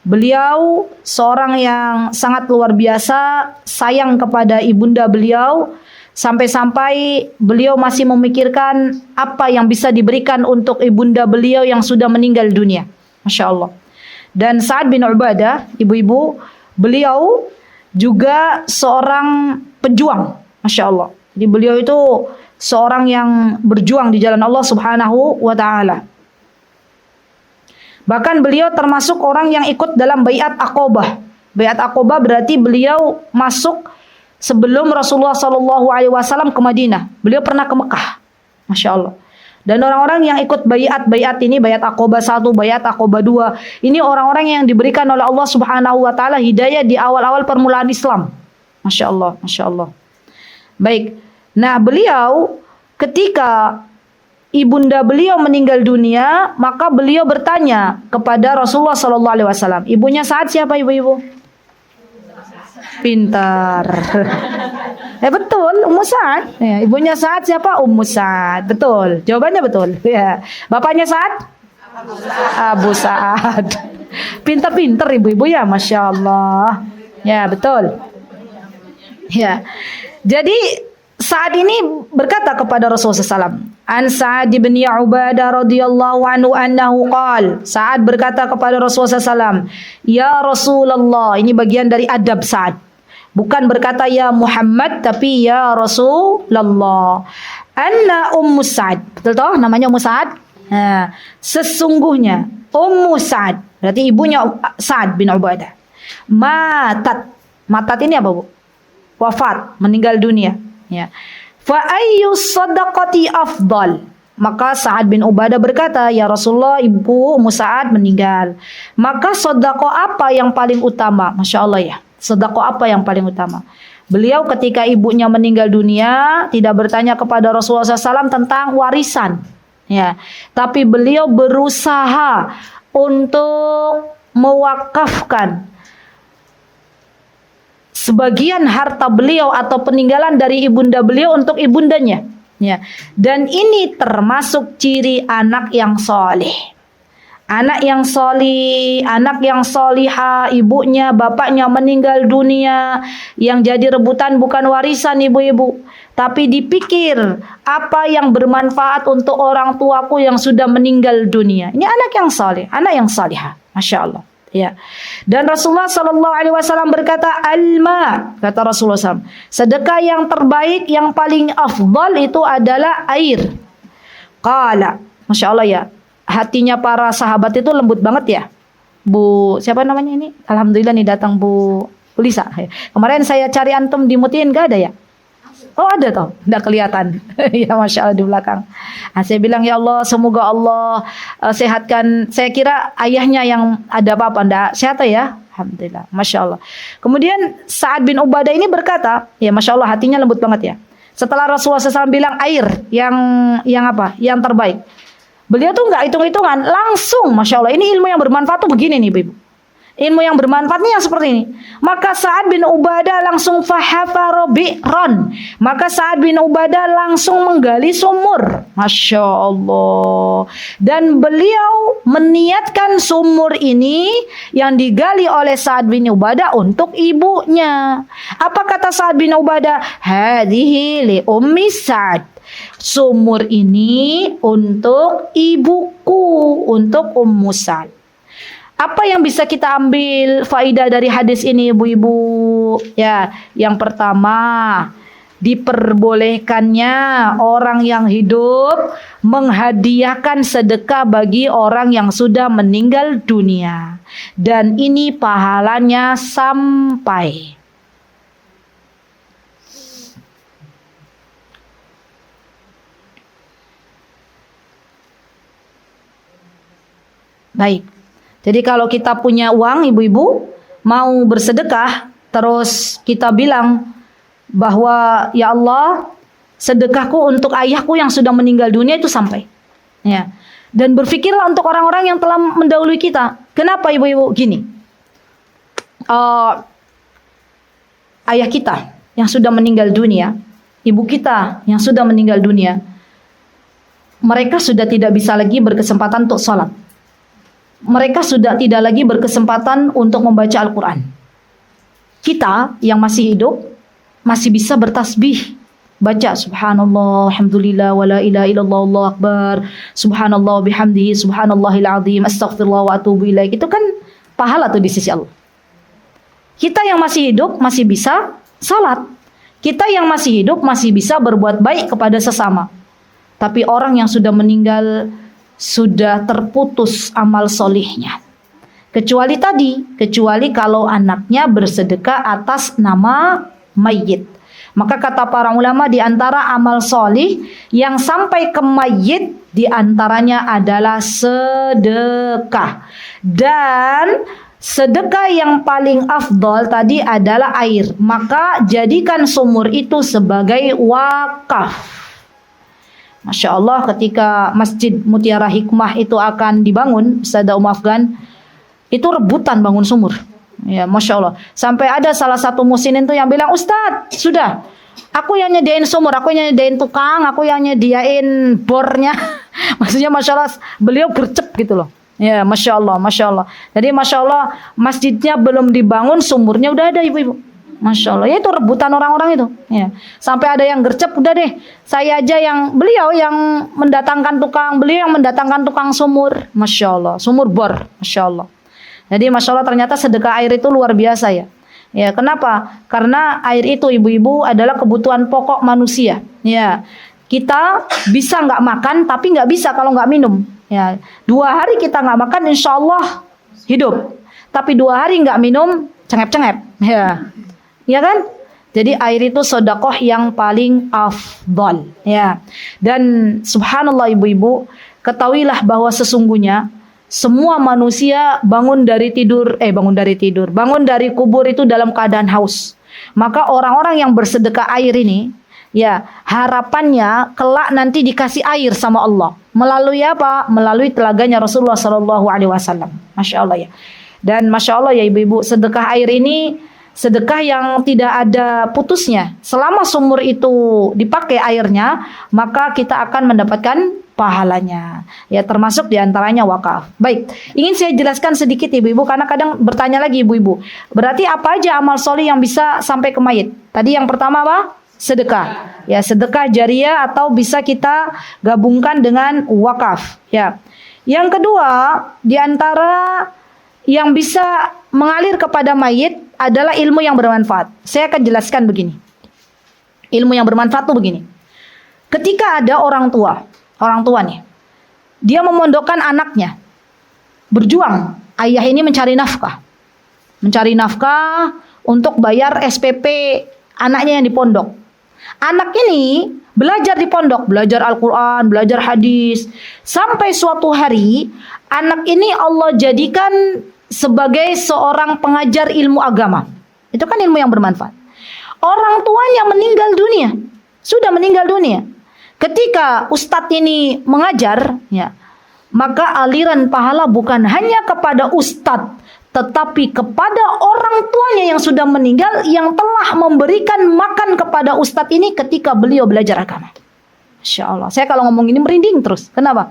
beliau seorang yang sangat luar biasa, sayang kepada ibunda beliau, sampai-sampai beliau masih memikirkan apa yang bisa diberikan untuk ibunda beliau yang sudah meninggal dunia. Masya Allah. Dan Sa'ad bin Ubadah, ibu-ibu, beliau juga seorang pejuang. Masya Allah. Jadi beliau itu seorang yang berjuang di jalan Allah Subhanahu wa ta'ala. Bahkan beliau termasuk orang yang ikut dalam Baiat Aqobah. Baiat Aqobah berarti beliau masuk sebelum Rasulullah SAW ke Madinah. Beliau pernah ke Mekah. Masya Allah. Dan orang-orang yang ikut baiat ini, Baiat Aqobah 1, Baiat Aqobah 2, ini orang-orang yang diberikan oleh Allah Subhanahu wa taala hidayah di awal-awal permulaan Islam. Masya Allah, Masya Allah. Baik. Nah, beliau ketika ibunda beliau meninggal dunia, maka beliau bertanya kepada Rasulullah SAW. Ibunya Sa'ad siapa, ibu-ibu? Pintar. Betul, Ummu Sa'ad. Ya, ibunya Sa'ad siapa? Ummu Sa'ad. Betul. Jawabannya betul. Ya. Bapaknya Sa'ad? Abu Sa'ad. Pintar-pintar ibu-ibu ya, Masya Allah. Ya, betul. Ya. Jadi Sa'ad ini berkata kepada Rasulullah SAW, An Sa'ad bin Ubadah radhiyallahu anhu annahu qal. Sa'ad berkata kepada Rasulullah SAW, Ya Rasulullah, ini bagian dari adab Sa'ad. Bukan berkata ya Muhammad, tapi ya Rasulullah. Anna Ummu Sa'ad. Betul toh namanya Ummu Sa'ad? Nah, sesungguhnya Ummu Sa'ad, berarti ibunya Sa'ad bin Ubadah. Matat. Matat ini apa, Bu? Wafat, meninggal dunia. Ya. Fa ayyu sadaqati afdal? Maka Sa'ad bin Ubadah berkata, ya Rasulullah, ibu Ummu Sa'ad meninggal. Maka sedekah apa yang paling utama? Masya Allah ya. Sedekah apa yang paling utama? Beliau ketika ibunya meninggal dunia tidak bertanya kepada Rasulullah SAW tentang warisan. Ya. Tapi beliau berusaha untuk mewakafkan sebagian harta beliau atau peninggalan dari ibunda beliau untuk ibundanya. Ya. Dan ini termasuk ciri anak yang soleh. Anak yang solih, anak yang solihah, ibunya, bapaknya meninggal dunia, yang jadi rebutan bukan warisan ibu-ibu, tapi dipikir apa yang bermanfaat untuk orang tuaku yang sudah meninggal dunia. Ini anak yang solih, anak yang solihah, Masya Allah. Ya. Dan Rasulullah SAW berkata, Alma, kata Rasulullah SAW, sedekah yang terbaik, yang paling afdal itu adalah air. Qala, Masya Allah ya, hatinya para sahabat itu lembut banget ya. Bu, siapa namanya ini? Alhamdulillah nih datang Bu Lisa. Kemarin saya cari antum di Mutiin, gak ada ya? Oh ada toh, tidak kelihatan. Ya Masya Allah di belakang. Nah, saya bilang ya Allah, semoga Allah sehatkan. Saya kira ayahnya yang ada apa-apa, enggak sehat ya. Alhamdulillah, Masya Allah. Kemudian Sa'ad bin Ubadah ini berkata, ya Masya Allah hatinya lembut banget ya. Setelah Rasulullah SAW bilang air yang apa? Yang terbaik. Beliau tuh nggak hitung-hitungan, langsung Masya Allah. Ini ilmu yang bermanfaat tuh begini nih Ibu. Ilmu yang bermanfaatnya yang seperti ini. Maka Sa'ad bin Ubadah langsung fahafaro bi'ron. Maka Sa'ad bin Ubadah langsung menggali sumur. Masya Allah. Dan beliau meniatkan sumur ini yang digali oleh Sa'ad bin Ubadah untuk ibunya. Apa kata Sa'ad bin Ubadah? Hadihi li ummi Sa'ad. Sumur ini untuk ibuku, untuk Ummu Sa'ad. Apa yang bisa kita ambil faidah dari hadis ini ibu-ibu? Ya, yang pertama, diperbolehkannya orang yang hidup menghadiahkan sedekah bagi orang yang sudah meninggal dunia. Dan ini pahalanya sampai. Baik. Jadi kalau kita punya uang, ibu-ibu, mau bersedekah, terus kita bilang bahwa ya Allah, sedekahku untuk ayahku yang sudah meninggal dunia itu sampai. Ya. Dan berpikirlah untuk orang-orang yang telah mendahului kita. Kenapa ibu-ibu? Gini. Ayah kita yang sudah meninggal dunia, ibu kita yang sudah meninggal dunia, mereka sudah tidak bisa lagi berkesempatan untuk sholat. Mereka sudah tidak lagi berkesempatan untuk membaca Al-Quran. Kita yang masih hidup masih bisa bertasbih, baca subhanallah, alhamdulillah, wala ilaha illallah, Allahu akbar, subhanallah bihamdihi, subhanallahil azim, astaghfirullah wa atubu ilaih. Itu kan pahala tuh di sisi Allah. Kita yang masih hidup masih bisa salat. Kita yang masih hidup masih bisa berbuat baik kepada sesama. Tapi orang yang sudah meninggal sudah terputus amal solihnya. Kecuali kalau anaknya bersedekah atas nama mayit. Maka kata para ulama, di antara amal solih yang sampai ke mayit, di antaranya adalah sedekah. Dan sedekah yang paling afdol tadi adalah air. Maka jadikan sumur itu sebagai wakaf. Masya Allah, ketika Masjid Mutiara Hikmah itu akan dibangun, Ustazah Afgan, itu rebutan bangun sumur. Ya, Masya Allah. Sampai ada salah satu musinin itu yang bilang, Ustadz, sudah, aku yang nyediain sumur, aku yang nyediain tukang, aku yang nyediain bornya. Maksudnya Masya Allah, beliau gercep gitu loh. Ya, Masya Allah, Masya Allah. Jadi Masya Allah, masjidnya belum dibangun, sumurnya udah ada ibu-ibu. Masya Allah, ya itu rebutan orang-orang itu. Ya. Sampai ada yang gercep, udah deh, saya aja beliau yang mendatangkan tukang, beliau yang mendatangkan tukang sumur. Masya Allah, sumur bor, Masya Allah. Jadi Masya Allah, ternyata sedekah air itu luar biasa ya. Ya, kenapa? Karena air itu ibu-ibu adalah kebutuhan pokok manusia. Ya, kita bisa nggak makan, tapi nggak bisa kalau nggak minum. Ya, 2 hari kita nggak makan, insya Allah hidup. Tapi 2 hari nggak minum, cengep-cengep. Ya kan? Jadi air itu sedekah yang paling afdal. Ya. Dan subhanallah ibu-ibu, ketahuilah bahwa sesungguhnya semua manusia bangun dari kubur itu dalam keadaan haus. Maka orang-orang yang bersedekah air ini, ya, harapannya kelak nanti dikasih air sama Allah. Melalui apa? Melalui telaganya Rasulullah SAW. Masya Allah ya. Dan Masya Allah ya ibu-ibu, sedekah air ini sedekah yang tidak ada putusnya. Selama sumur itu dipakai airnya, maka kita akan mendapatkan pahalanya. Ya, termasuk diantaranya wakaf. Baik, ingin saya jelaskan sedikit ibu-ibu, karena kadang bertanya lagi ibu-ibu, berarti apa aja amal soleh yang bisa sampai ke mayit? Tadi yang pertama apa? Sedekah. Ya, sedekah jariyah atau bisa kita gabungkan dengan wakaf. Ya. Yang kedua, diantara yang bisa mengalir kepada mayit adalah ilmu yang bermanfaat. Saya akan jelaskan begini. Ilmu yang bermanfaat itu begini. Ketika ada orang tua nih, dia memondokkan anaknya, berjuang. Ayah ini mencari nafkah untuk bayar SPP anaknya yang di pondok. Anak ini belajar di pondok, belajar Al-Quran, belajar hadis. Sampai suatu hari, anak ini Allah jadikan sebagai seorang pengajar ilmu agama. Itu kan ilmu yang bermanfaat. Orang tuanya meninggal dunia, sudah meninggal dunia. Ketika ustadz ini mengajar, ya, maka aliran pahala bukan hanya kepada ustadz, tetapi kepada orang tuanya yang sudah meninggal, yang telah memberikan makan kepada ustadz ini ketika beliau belajar agama. Masya Allah. Saya kalau ngomong ini merinding terus. Kenapa?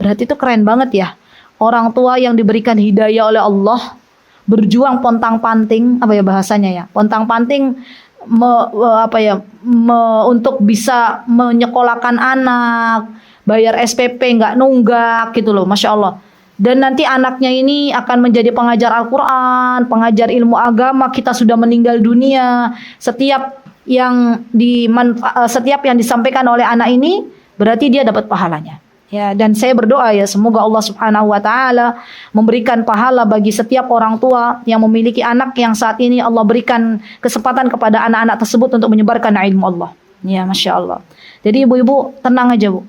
Berarti itu keren banget ya. Orang tua yang diberikan hidayah oleh Allah, berjuang pontang-panting, apa ya bahasanya ya? Pontang-panting untuk bisa menyekolahkan anak, bayar SPP nggak nunggak gitu loh, Masya Allah. Dan nanti anaknya ini akan menjadi pengajar Al-Quran, pengajar ilmu agama. Kita sudah meninggal dunia. Setiap yang disampaikan oleh anak ini berarti dia dapat pahalanya. Ya, dan saya berdoa ya, semoga Allah Subhanahu wa taala memberikan pahala bagi setiap orang tua yang memiliki anak yang saat ini Allah berikan kesempatan kepada anak-anak tersebut untuk menyebarkan ilmu Allah. Ya, Masya Allah. Jadi ibu-ibu tenang aja Bu.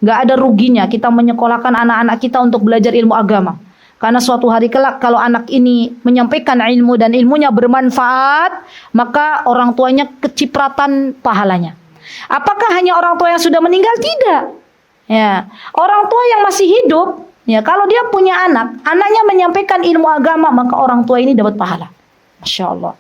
Nggak ada ruginya kita menyekolahkan anak-anak kita untuk belajar ilmu agama. Karena suatu hari kelak kalau anak ini menyampaikan ilmu dan ilmunya bermanfaat, maka orang tuanya kecipratan pahalanya. Apakah hanya orang tua yang sudah meninggal? Tidak. Ya, orang tua yang masih hidup, ya kalau dia punya anak, anaknya menyampaikan ilmu agama, maka orang tua ini dapat pahala. Masya Allah.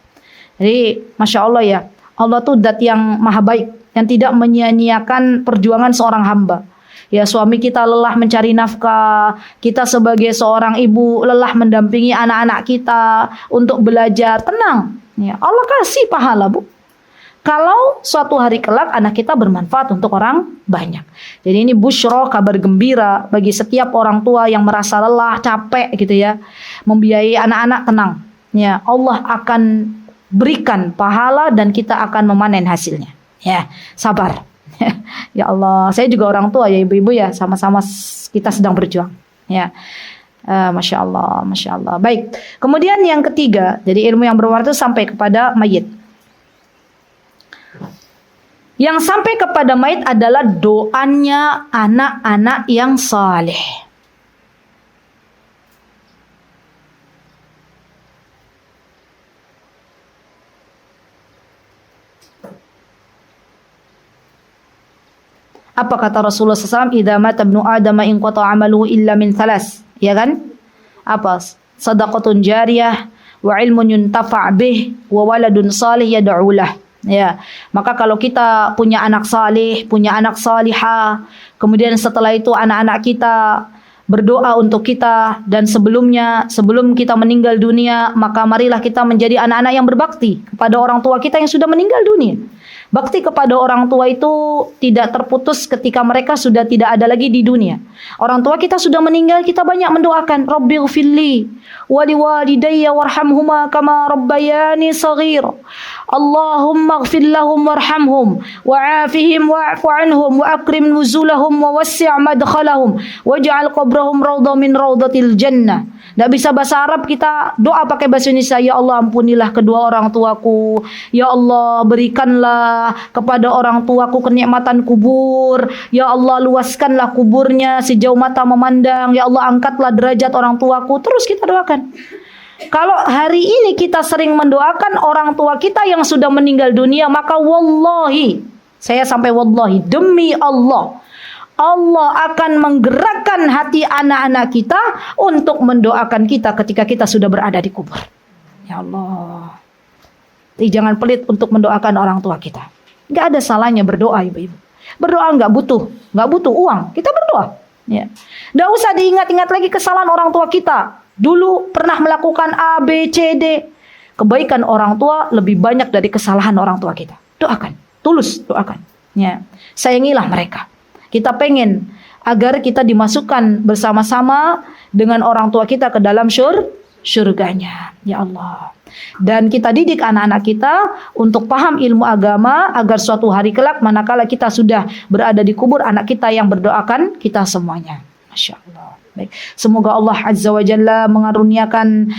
Jadi, Masya Allah ya, Allah tuh zat yang maha baik, yang tidak menyia-nyiakan perjuangan seorang hamba. Ya, suami kita lelah mencari nafkah, kita sebagai seorang ibu lelah mendampingi anak-anak kita untuk belajar, tenang. Ya, Allah kasih pahala, Bu. Kalau suatu hari kelak anak kita bermanfaat untuk orang banyak. Jadi ini busyra, kabar gembira bagi setiap orang tua yang merasa lelah, capek gitu ya, membiayai anak-anak, tenang. Ya, Allah akan berikan pahala dan kita akan memanen hasilnya. Ya, sabar. Ya Allah, saya juga orang tua ya ibu-ibu ya, sama-sama kita sedang berjuang. Ya, Masya Allah, Masya Allah. Baik, kemudian yang ketiga, jadi ilmu yang bermanfaat itu sampai kepada mayit. Yang sampai kepada mayit adalah doanya anak-anak yang saleh. Apa kata Rasulullah SAW? Idza mata ibnu Adam inqata 'amaluhu illa min thalas. Ya kan? Apa? Shadaqatun jariyah wa ilmun yuntafa' bih wa waladun salih yad'u lah. Ya. Maka kalau kita punya anak salih, punya anak salihah, kemudian setelah itu anak-anak kita berdoa untuk kita, dan sebelum kita meninggal dunia, maka marilah kita menjadi anak-anak yang berbakti kepada orang tua kita yang sudah meninggal dunia. Bakti kepada orang tua itu tidak terputus ketika mereka sudah tidak ada lagi di dunia. Orang tua kita sudah meninggal, kita banyak mendoakan, Rabbighfirli wa liwalidayya warhamhuma kama rabbayani shaghir. Allahumma ighfir lahum warhamhum wa'afihim wa'fu anhum wa akrim nuzulahum wa wassi' madkhalahum waj'al qabrahum rawdah min rawdatil jannah. Tidak bisa bahasa Arab, kita doa pakai bahasa Indonesia. Ya Allah, ampunilah kedua orang tuaku. Ya Allah, berikanlah kepada orang tuaku kenikmatan kubur. Ya Allah, luaskanlah kuburnya sejauh mata memandang. Ya Allah, angkatlah derajat orang tuaku. Terus kita doakan. Kalau hari ini kita sering mendoakan orang tua kita yang sudah meninggal dunia, maka wallahi, saya sampai wallahi, demi Allah, Allah akan menggerakkan hati anak-anak kita untuk mendoakan kita ketika kita sudah berada di kubur. Ya Allah. Jadi jangan pelit untuk mendoakan orang tua kita. Gak ada salahnya berdoa, ibu-ibu. Berdoa gak butuh uang. Kita berdoa. Ya. Gak usah diingat-ingat lagi kesalahan orang tua kita. Dulu pernah melakukan A, B, C, D. Kebaikan orang tua lebih banyak dari kesalahan orang tua kita. Doakan. Tulus doakan. Ya. Sayangilah mereka. Kita pengen agar kita dimasukkan bersama-sama dengan orang tua kita ke dalam surganya. Ya Allah. Dan kita didik anak-anak kita untuk paham ilmu agama agar suatu hari kelak manakala kita sudah berada di kubur, anak kita yang berdoakan kita semuanya. Masya Allah. Baik. Semoga Allah Azza wa Jalla mengaruniakan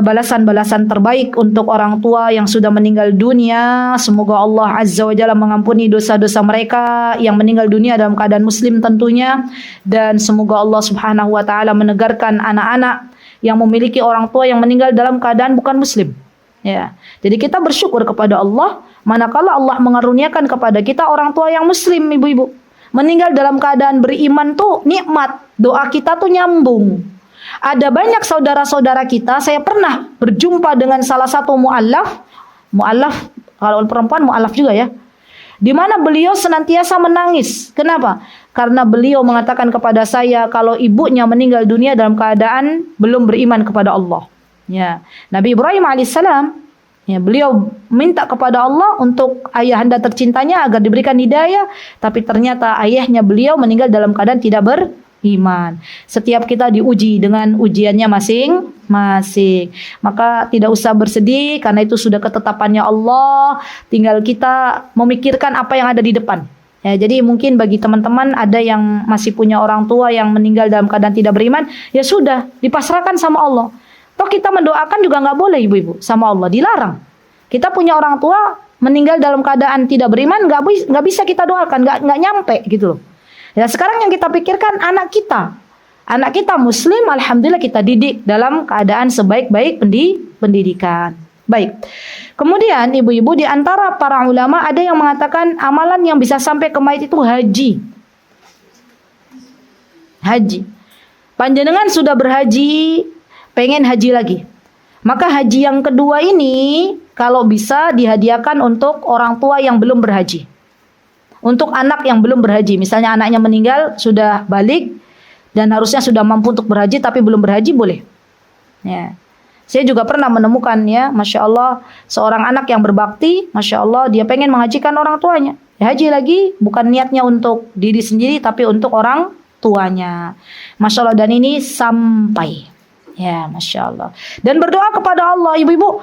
balasan-balasan terbaik untuk orang tua yang sudah meninggal dunia. Semoga Allah Azza wa Jalla mengampuni dosa-dosa mereka yang meninggal dunia dalam keadaan muslim tentunya. Dan semoga Allah Subhanahu wa ta'ala menegarkan anak-anak yang memiliki orang tua yang meninggal dalam keadaan bukan muslim. Ya. Jadi kita bersyukur kepada Allah manakala Allah mengaruniakan kepada kita orang tua yang muslim, ibu-ibu. Meninggal dalam keadaan beriman tuh nikmat. Doa kita tuh nyambung. Ada banyak saudara-saudara kita, saya pernah berjumpa dengan salah satu mu'allaf, kalau perempuan mu'allaf juga ya, di mana beliau senantiasa menangis. Kenapa? Karena beliau mengatakan kepada saya kalau ibunya meninggal dunia dalam keadaan belum beriman kepada Allah. Ya, Nabi Ibrahim alaihissalam, ya, beliau minta kepada Allah untuk ayahanda tercintanya agar diberikan hidayah, tapi ternyata ayahnya beliau meninggal dalam keadaan tidak beriman. Setiap kita diuji dengan ujiannya masing-masing. Maka tidak usah bersedih karena itu sudah ketetapannya Allah. Tinggal kita memikirkan apa yang ada di depan. Ya, jadi mungkin bagi teman-teman ada yang masih punya orang tua yang meninggal dalam keadaan tidak beriman, ya sudah dipasrahkan sama Allah. Toh kita mendoakan juga nggak boleh, ibu-ibu, sama Allah, dilarang. Kita punya orang tua meninggal dalam keadaan tidak beriman, nggak bisa kita doakan, nggak nyampe gitu loh. Ya sekarang yang kita pikirkan anak kita. Anak kita muslim, alhamdulillah kita didik dalam keadaan sebaik-baik pendidikan. Baik. Kemudian ibu-ibu, di antara para ulama ada yang mengatakan amalan yang bisa sampai ke mayit itu haji. Haji. Panjenengan sudah berhaji, pengen haji lagi. Maka haji yang kedua ini kalau bisa dihadiahkan untuk orang tua yang belum berhaji. Untuk anak yang belum berhaji, misalnya anaknya meninggal, sudah balik dan harusnya sudah mampu untuk berhaji tapi belum berhaji, boleh. Ya. Saya juga pernah menemukan ya, Masya Allah, seorang anak yang berbakti, Masya Allah, dia pengen menghajikan orang tuanya. Ya, haji lagi, bukan niatnya untuk diri sendiri tapi untuk orang tuanya. Masya Allah, dan ini sampai. Ya, Masya Allah. Dan berdoa kepada Allah, ibu-ibu,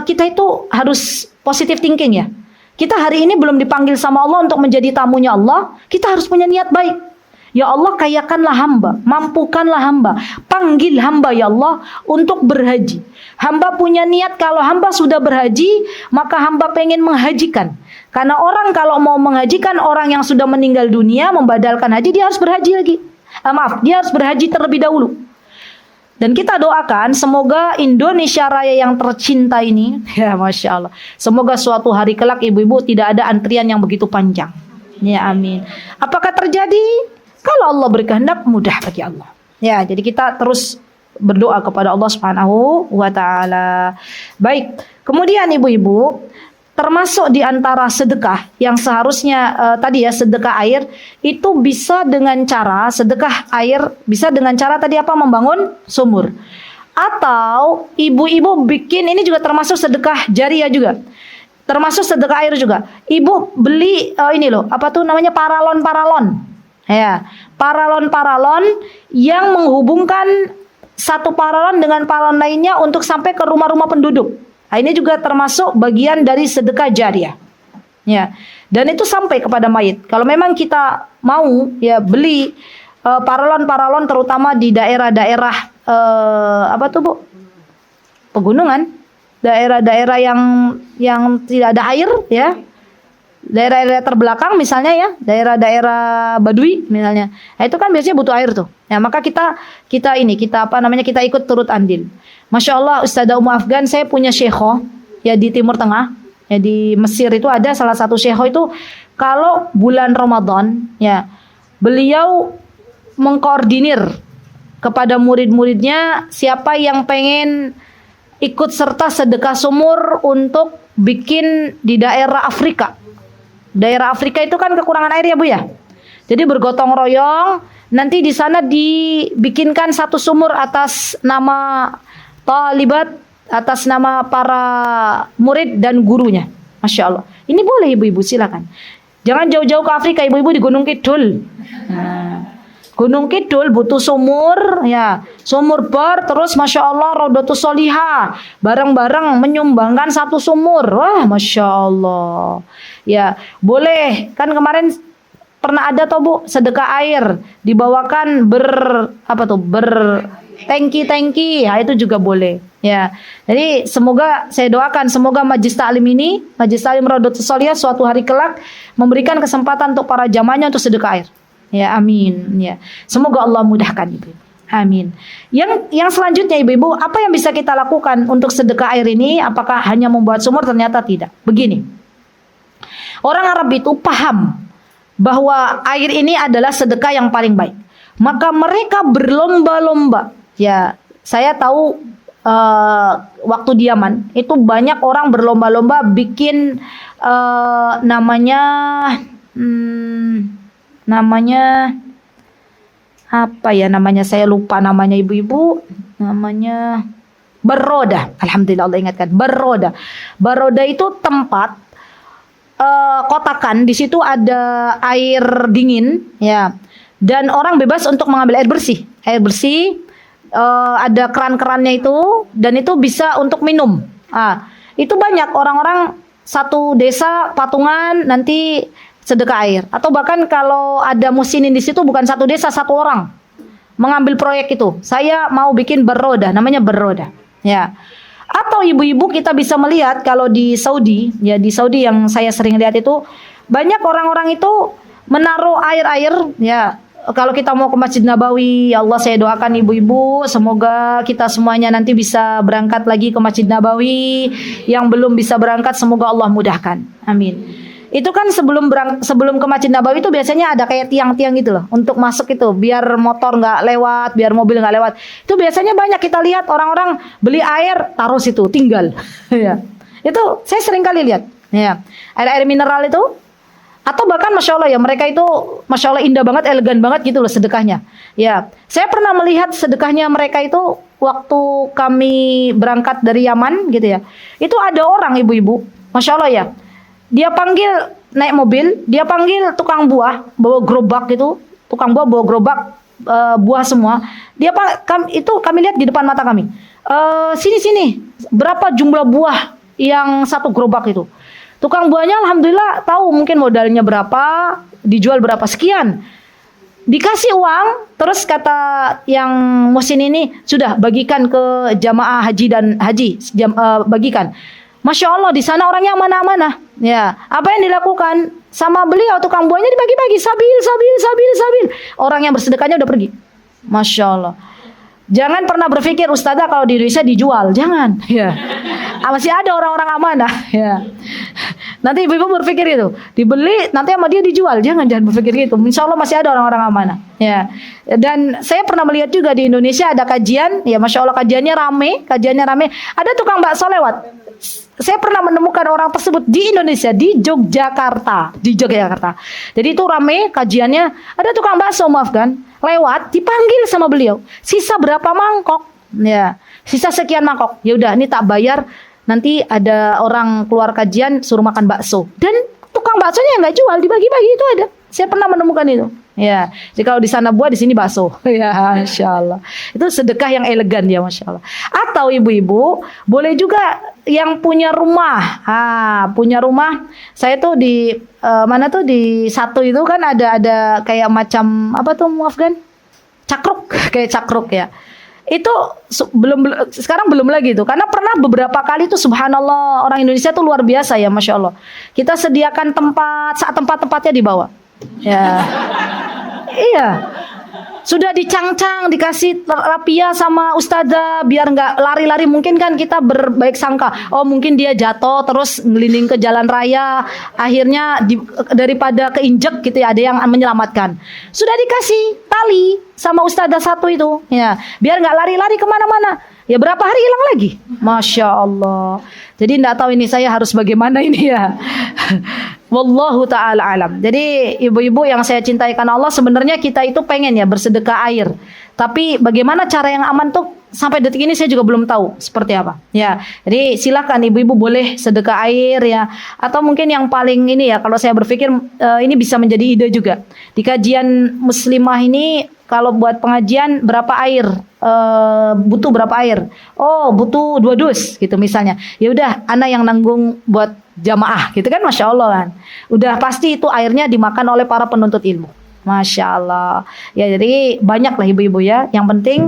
kita itu harus positive thinking ya. Kita hari ini belum dipanggil sama Allah untuk menjadi tamunya Allah, kita harus punya niat baik. Ya Allah, kayakanlah hamba, mampukanlah hamba, panggil hamba ya Allah untuk berhaji. Hamba punya niat kalau hamba sudah berhaji, maka hamba pengen menghajikan. Karena orang kalau mau menghajikan orang yang sudah meninggal dunia, membadalkan haji, dia harus berhaji lagi. Dia harus berhaji terlebih dahulu. Dan kita doakan semoga Indonesia Raya yang tercinta ini, ya Masya Allah, semoga suatu hari kelak ibu-ibu tidak ada antrian yang begitu panjang. Ya amin. Apakah terjadi? Kalau Allah berkehendak, mudah bagi Allah. Ya, jadi kita terus berdoa kepada Allah Subhanahu wa taala. Baik. Kemudian ibu-ibu, termasuk di antara sedekah yang seharusnya tadi ya, sedekah air itu bisa dengan cara sedekah air, bisa dengan cara tadi apa, membangun sumur. Atau ibu-ibu bikin, ini juga termasuk sedekah jariah juga. Termasuk sedekah air juga. Ibu beli ini loh, apa tuh namanya, paralon. Ya, paralon yang menghubungkan satu paralon dengan paralon lainnya untuk sampai ke rumah-rumah penduduk. Nah, ini juga termasuk bagian dari sedekah jariah. Ya, dan itu sampai kepada mayit. Kalau memang kita mau ya beli paralon terutama di daerah-daerah apa tuh Bu? Pegunungan, daerah-daerah yang tidak ada air ya. Daerah-daerah terbelakang misalnya ya, daerah-daerah Badui misalnya. Nah, itu kan biasanya butuh air tuh. Ya, maka kita ikut turut andil. Masya Allah, Ustazah Ummu Afgan, saya punya syekhoh ya di Timur Tengah, ya di Mesir itu ada salah satu syekhoh itu kalau bulan Ramadan ya, beliau mengkoordinir kepada murid-muridnya siapa yang pengen ikut serta sedekah sumur untuk bikin di daerah Afrika. Daerah Afrika itu kan kekurangan air ya Bu ya. Jadi bergotong royong, nanti di sana dibikinkan satu sumur atas nama talibat, atas nama para murid dan gurunya. Masya Allah. Ini boleh ibu-ibu, silakan. Jangan jauh-jauh ke Afrika, ibu-ibu di Gunung Kidul. Nah, Gunung Kidul butuh sumur, ya sumur bar, terus Masya Allah Rodotus Solihah bareng-bareng menyumbangkan satu sumur. Wah Masya Allah. Ya boleh, kan kemarin pernah ada toh Bu sedekah air dibawakan bertangki-tangki, nah, itu juga boleh. Ya, jadi semoga saya doakan semoga Majlis Ta'lim ini, Majlis Ta'lim Rodotus Solihah suatu hari kelak memberikan kesempatan untuk para jamaahnya untuk sedekah air. Ya amin ya. Semoga Allah mudahkan ibu. Amin. Yang selanjutnya ibu-ibu, apa yang bisa kita lakukan untuk sedekah air ini? Apakah hanya membuat sumur? Ternyata tidak. Begini. Orang Arab itu paham bahwa air ini adalah sedekah yang paling baik. Maka mereka berlomba-lomba. Ya, saya tahu waktu di Yaman itu banyak orang berlomba-lomba bikin namanya apa ya namanya, saya lupa namanya ibu-ibu, namanya Baroda. Alhamdulillah Allah ingatkan, Baroda. Baroda itu tempat kotakan, di situ ada air dingin ya, dan orang bebas untuk mengambil air bersih. Ada keran-kerannya itu, dan itu bisa untuk minum. Itu banyak orang-orang satu desa patungan nanti sedekah air, atau bahkan kalau ada musinin di situ bukan satu desa, satu orang mengambil proyek itu. Saya mau bikin Baroda, namanya Baroda ya. Atau ibu-ibu kita bisa melihat kalau di Saudi, ya di Saudi yang saya sering lihat itu banyak orang-orang itu menaruh air-air ya, kalau kita mau ke Masjid Nabawi, ya Allah saya doakan ibu-ibu semoga kita semuanya nanti bisa berangkat lagi ke Masjid Nabawi. Yang belum bisa berangkat semoga Allah mudahkan. Amin. Itu kan sebelum ke Masjid Nabawi itu biasanya ada kayak tiang-tiang gitu loh untuk masuk itu biar motor nggak lewat, biar mobil nggak lewat. Itu biasanya banyak kita lihat orang-orang beli air taruh situ tinggal. Ya. Itu saya sering kali lihat. Ya. Air mineral itu. Atau bahkan Masya Allah ya mereka itu Masya Allah indah banget, elegan banget gitu loh sedekahnya. Ya, saya pernah melihat sedekahnya mereka itu waktu kami berangkat dari Yaman gitu ya. Itu ada orang ibu-ibu, Masya Allah ya. Dia panggil naik mobil, dia panggil tukang buah bawa gerobak gitu, tukang buah bawa gerobak buah semua. Kami lihat di depan mata kami. Sini, berapa jumlah buah yang satu gerobak itu? Tukang buahnya alhamdulillah tahu mungkin modalnya berapa, dijual berapa sekian. Dikasih uang, terus kata yang muhsin ini, sudah bagikan ke jamaah haji dan haji, bagikan. Masya Allah di sana orangnya amanah-amanah. Ya, apa yang dilakukan sama beliau tukang buahnya dibagi-bagi, sabil. Orang yang bersedekahnya udah pergi. Masya Allah. Jangan pernah berpikir ustazah kalau di Indonesia dijual, jangan. Ya. Masih ada orang-orang amanah. Ya. Nanti ibu-ibu berpikir itu, dibeli nanti sama dia dijual, jangan berpikir gitu. Insya Allah masih ada orang-orang amanah. Ya. Dan saya pernah melihat juga di Indonesia ada kajian, ya Masya Allah kajiannya rame. Ada tukang bakso lewat. Saya pernah menemukan orang tersebut di Indonesia, di Yogyakarta. Jadi itu rame kajiannya, ada tukang bakso maafkan, lewat dipanggil sama beliau. Sisa berapa mangkok? Ya, sisa sekian mangkok. Ya udah, ini tak bayar. Nanti ada orang keluar kajian suruh makan bakso. Dan tukang baksonya nggak jual, dibagi-bagi itu ada. Saya pernah menemukan itu. Ya, jadi kalau di sana buah, di sini bakso. Ya, Masya Allah. Itu sedekah yang elegan ya, Masya Allah. Atau ibu-ibu boleh juga yang punya rumah. Punya rumah. Saya tuh di mana tuh di satu itu kan ada kayak macam apa tuh maafkan? Cakruk, kayak cakruk ya. Itu sekarang belum lagi tuh, karena pernah beberapa kali tuh subhanallah orang Indonesia tuh luar biasa ya Masya Allah. Kita sediakan tempat-tempatnya dibawa. Ya. Iya. Sudah dicang-cang, dikasih rapia sama ustazah biar nggak lari-lari. Mungkin kan kita berbaik sangka, oh mungkin dia jatuh terus ngeliling ke jalan raya, akhirnya daripada keinjek gitu ya, ada yang menyelamatkan. Sudah dikasih tali sama ustazah satu itu, ya biar nggak lari-lari kemana-mana. Ya berapa hari hilang lagi, Masya Allah. Jadi tidak tahu ini saya harus bagaimana ini ya. Wallahu ta'ala alam. Jadi ibu-ibu yang saya cintai karena Allah, sebenarnya kita itu pengen ya bersedekah air. Tapi bagaimana cara yang aman tuh sampai detik ini saya juga belum tahu seperti apa. Ya, jadi silakan ibu-ibu boleh sedekah air ya. Atau mungkin yang paling ini ya, kalau saya berpikir ini bisa menjadi ide juga. Di kajian muslimah ini kalau buat pengajian berapa air? Butuh berapa air? Oh, butuh 2 dus gitu misalnya. Ya udah, ana yang nanggung buat jamaah gitu kan, Masya Allah kan. Udah pasti itu airnya dimakan oleh para penuntut ilmu. Masya Allah. Ya jadi banyak lah ibu-ibu ya. Yang penting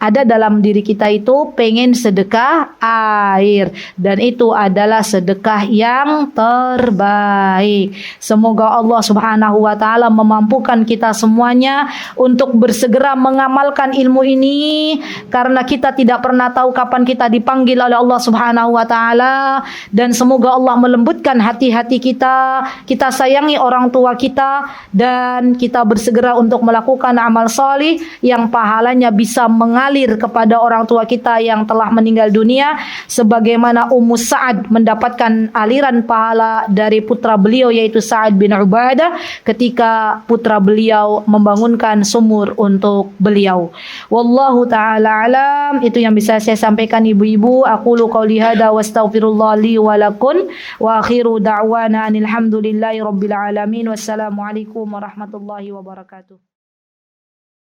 ada dalam diri kita itu pengen sedekah air. Dan itu adalah sedekah yang terbaik. Semoga Allah subhanahu wa ta'ala memampukan kita semuanya untuk bersegera mengamalkan ilmu ini. Karena kita tidak pernah tahu kapan kita dipanggil oleh Allah subhanahu wa ta'ala. Dan semoga Allah melembutkan hati-hati kita. Kita sayangi orang tua kita. Dan kita bersegera untuk melakukan amal salih yang pahalanya bisa mengalir kepada orang tua kita yang telah meninggal dunia, sebagaimana Ummu Sa'ad mendapatkan aliran pahala dari putra beliau yaitu Sa'ad bin Ubadah ketika putra beliau membangunkan sumur untuk beliau. Wallahu ta'ala alam. Itu yang bisa saya sampaikan ibu-ibu. Aqulu qauli hada wa astaghfirullah li wa lakum wa akhiru da'wana alhamdulillahi rabbil alamin. Wassalamualaikum warahmatullahi wabarakatuh.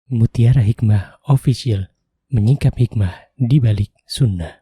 Mutiara Hikmah Official, menyingkap hikmah di balik sunnah.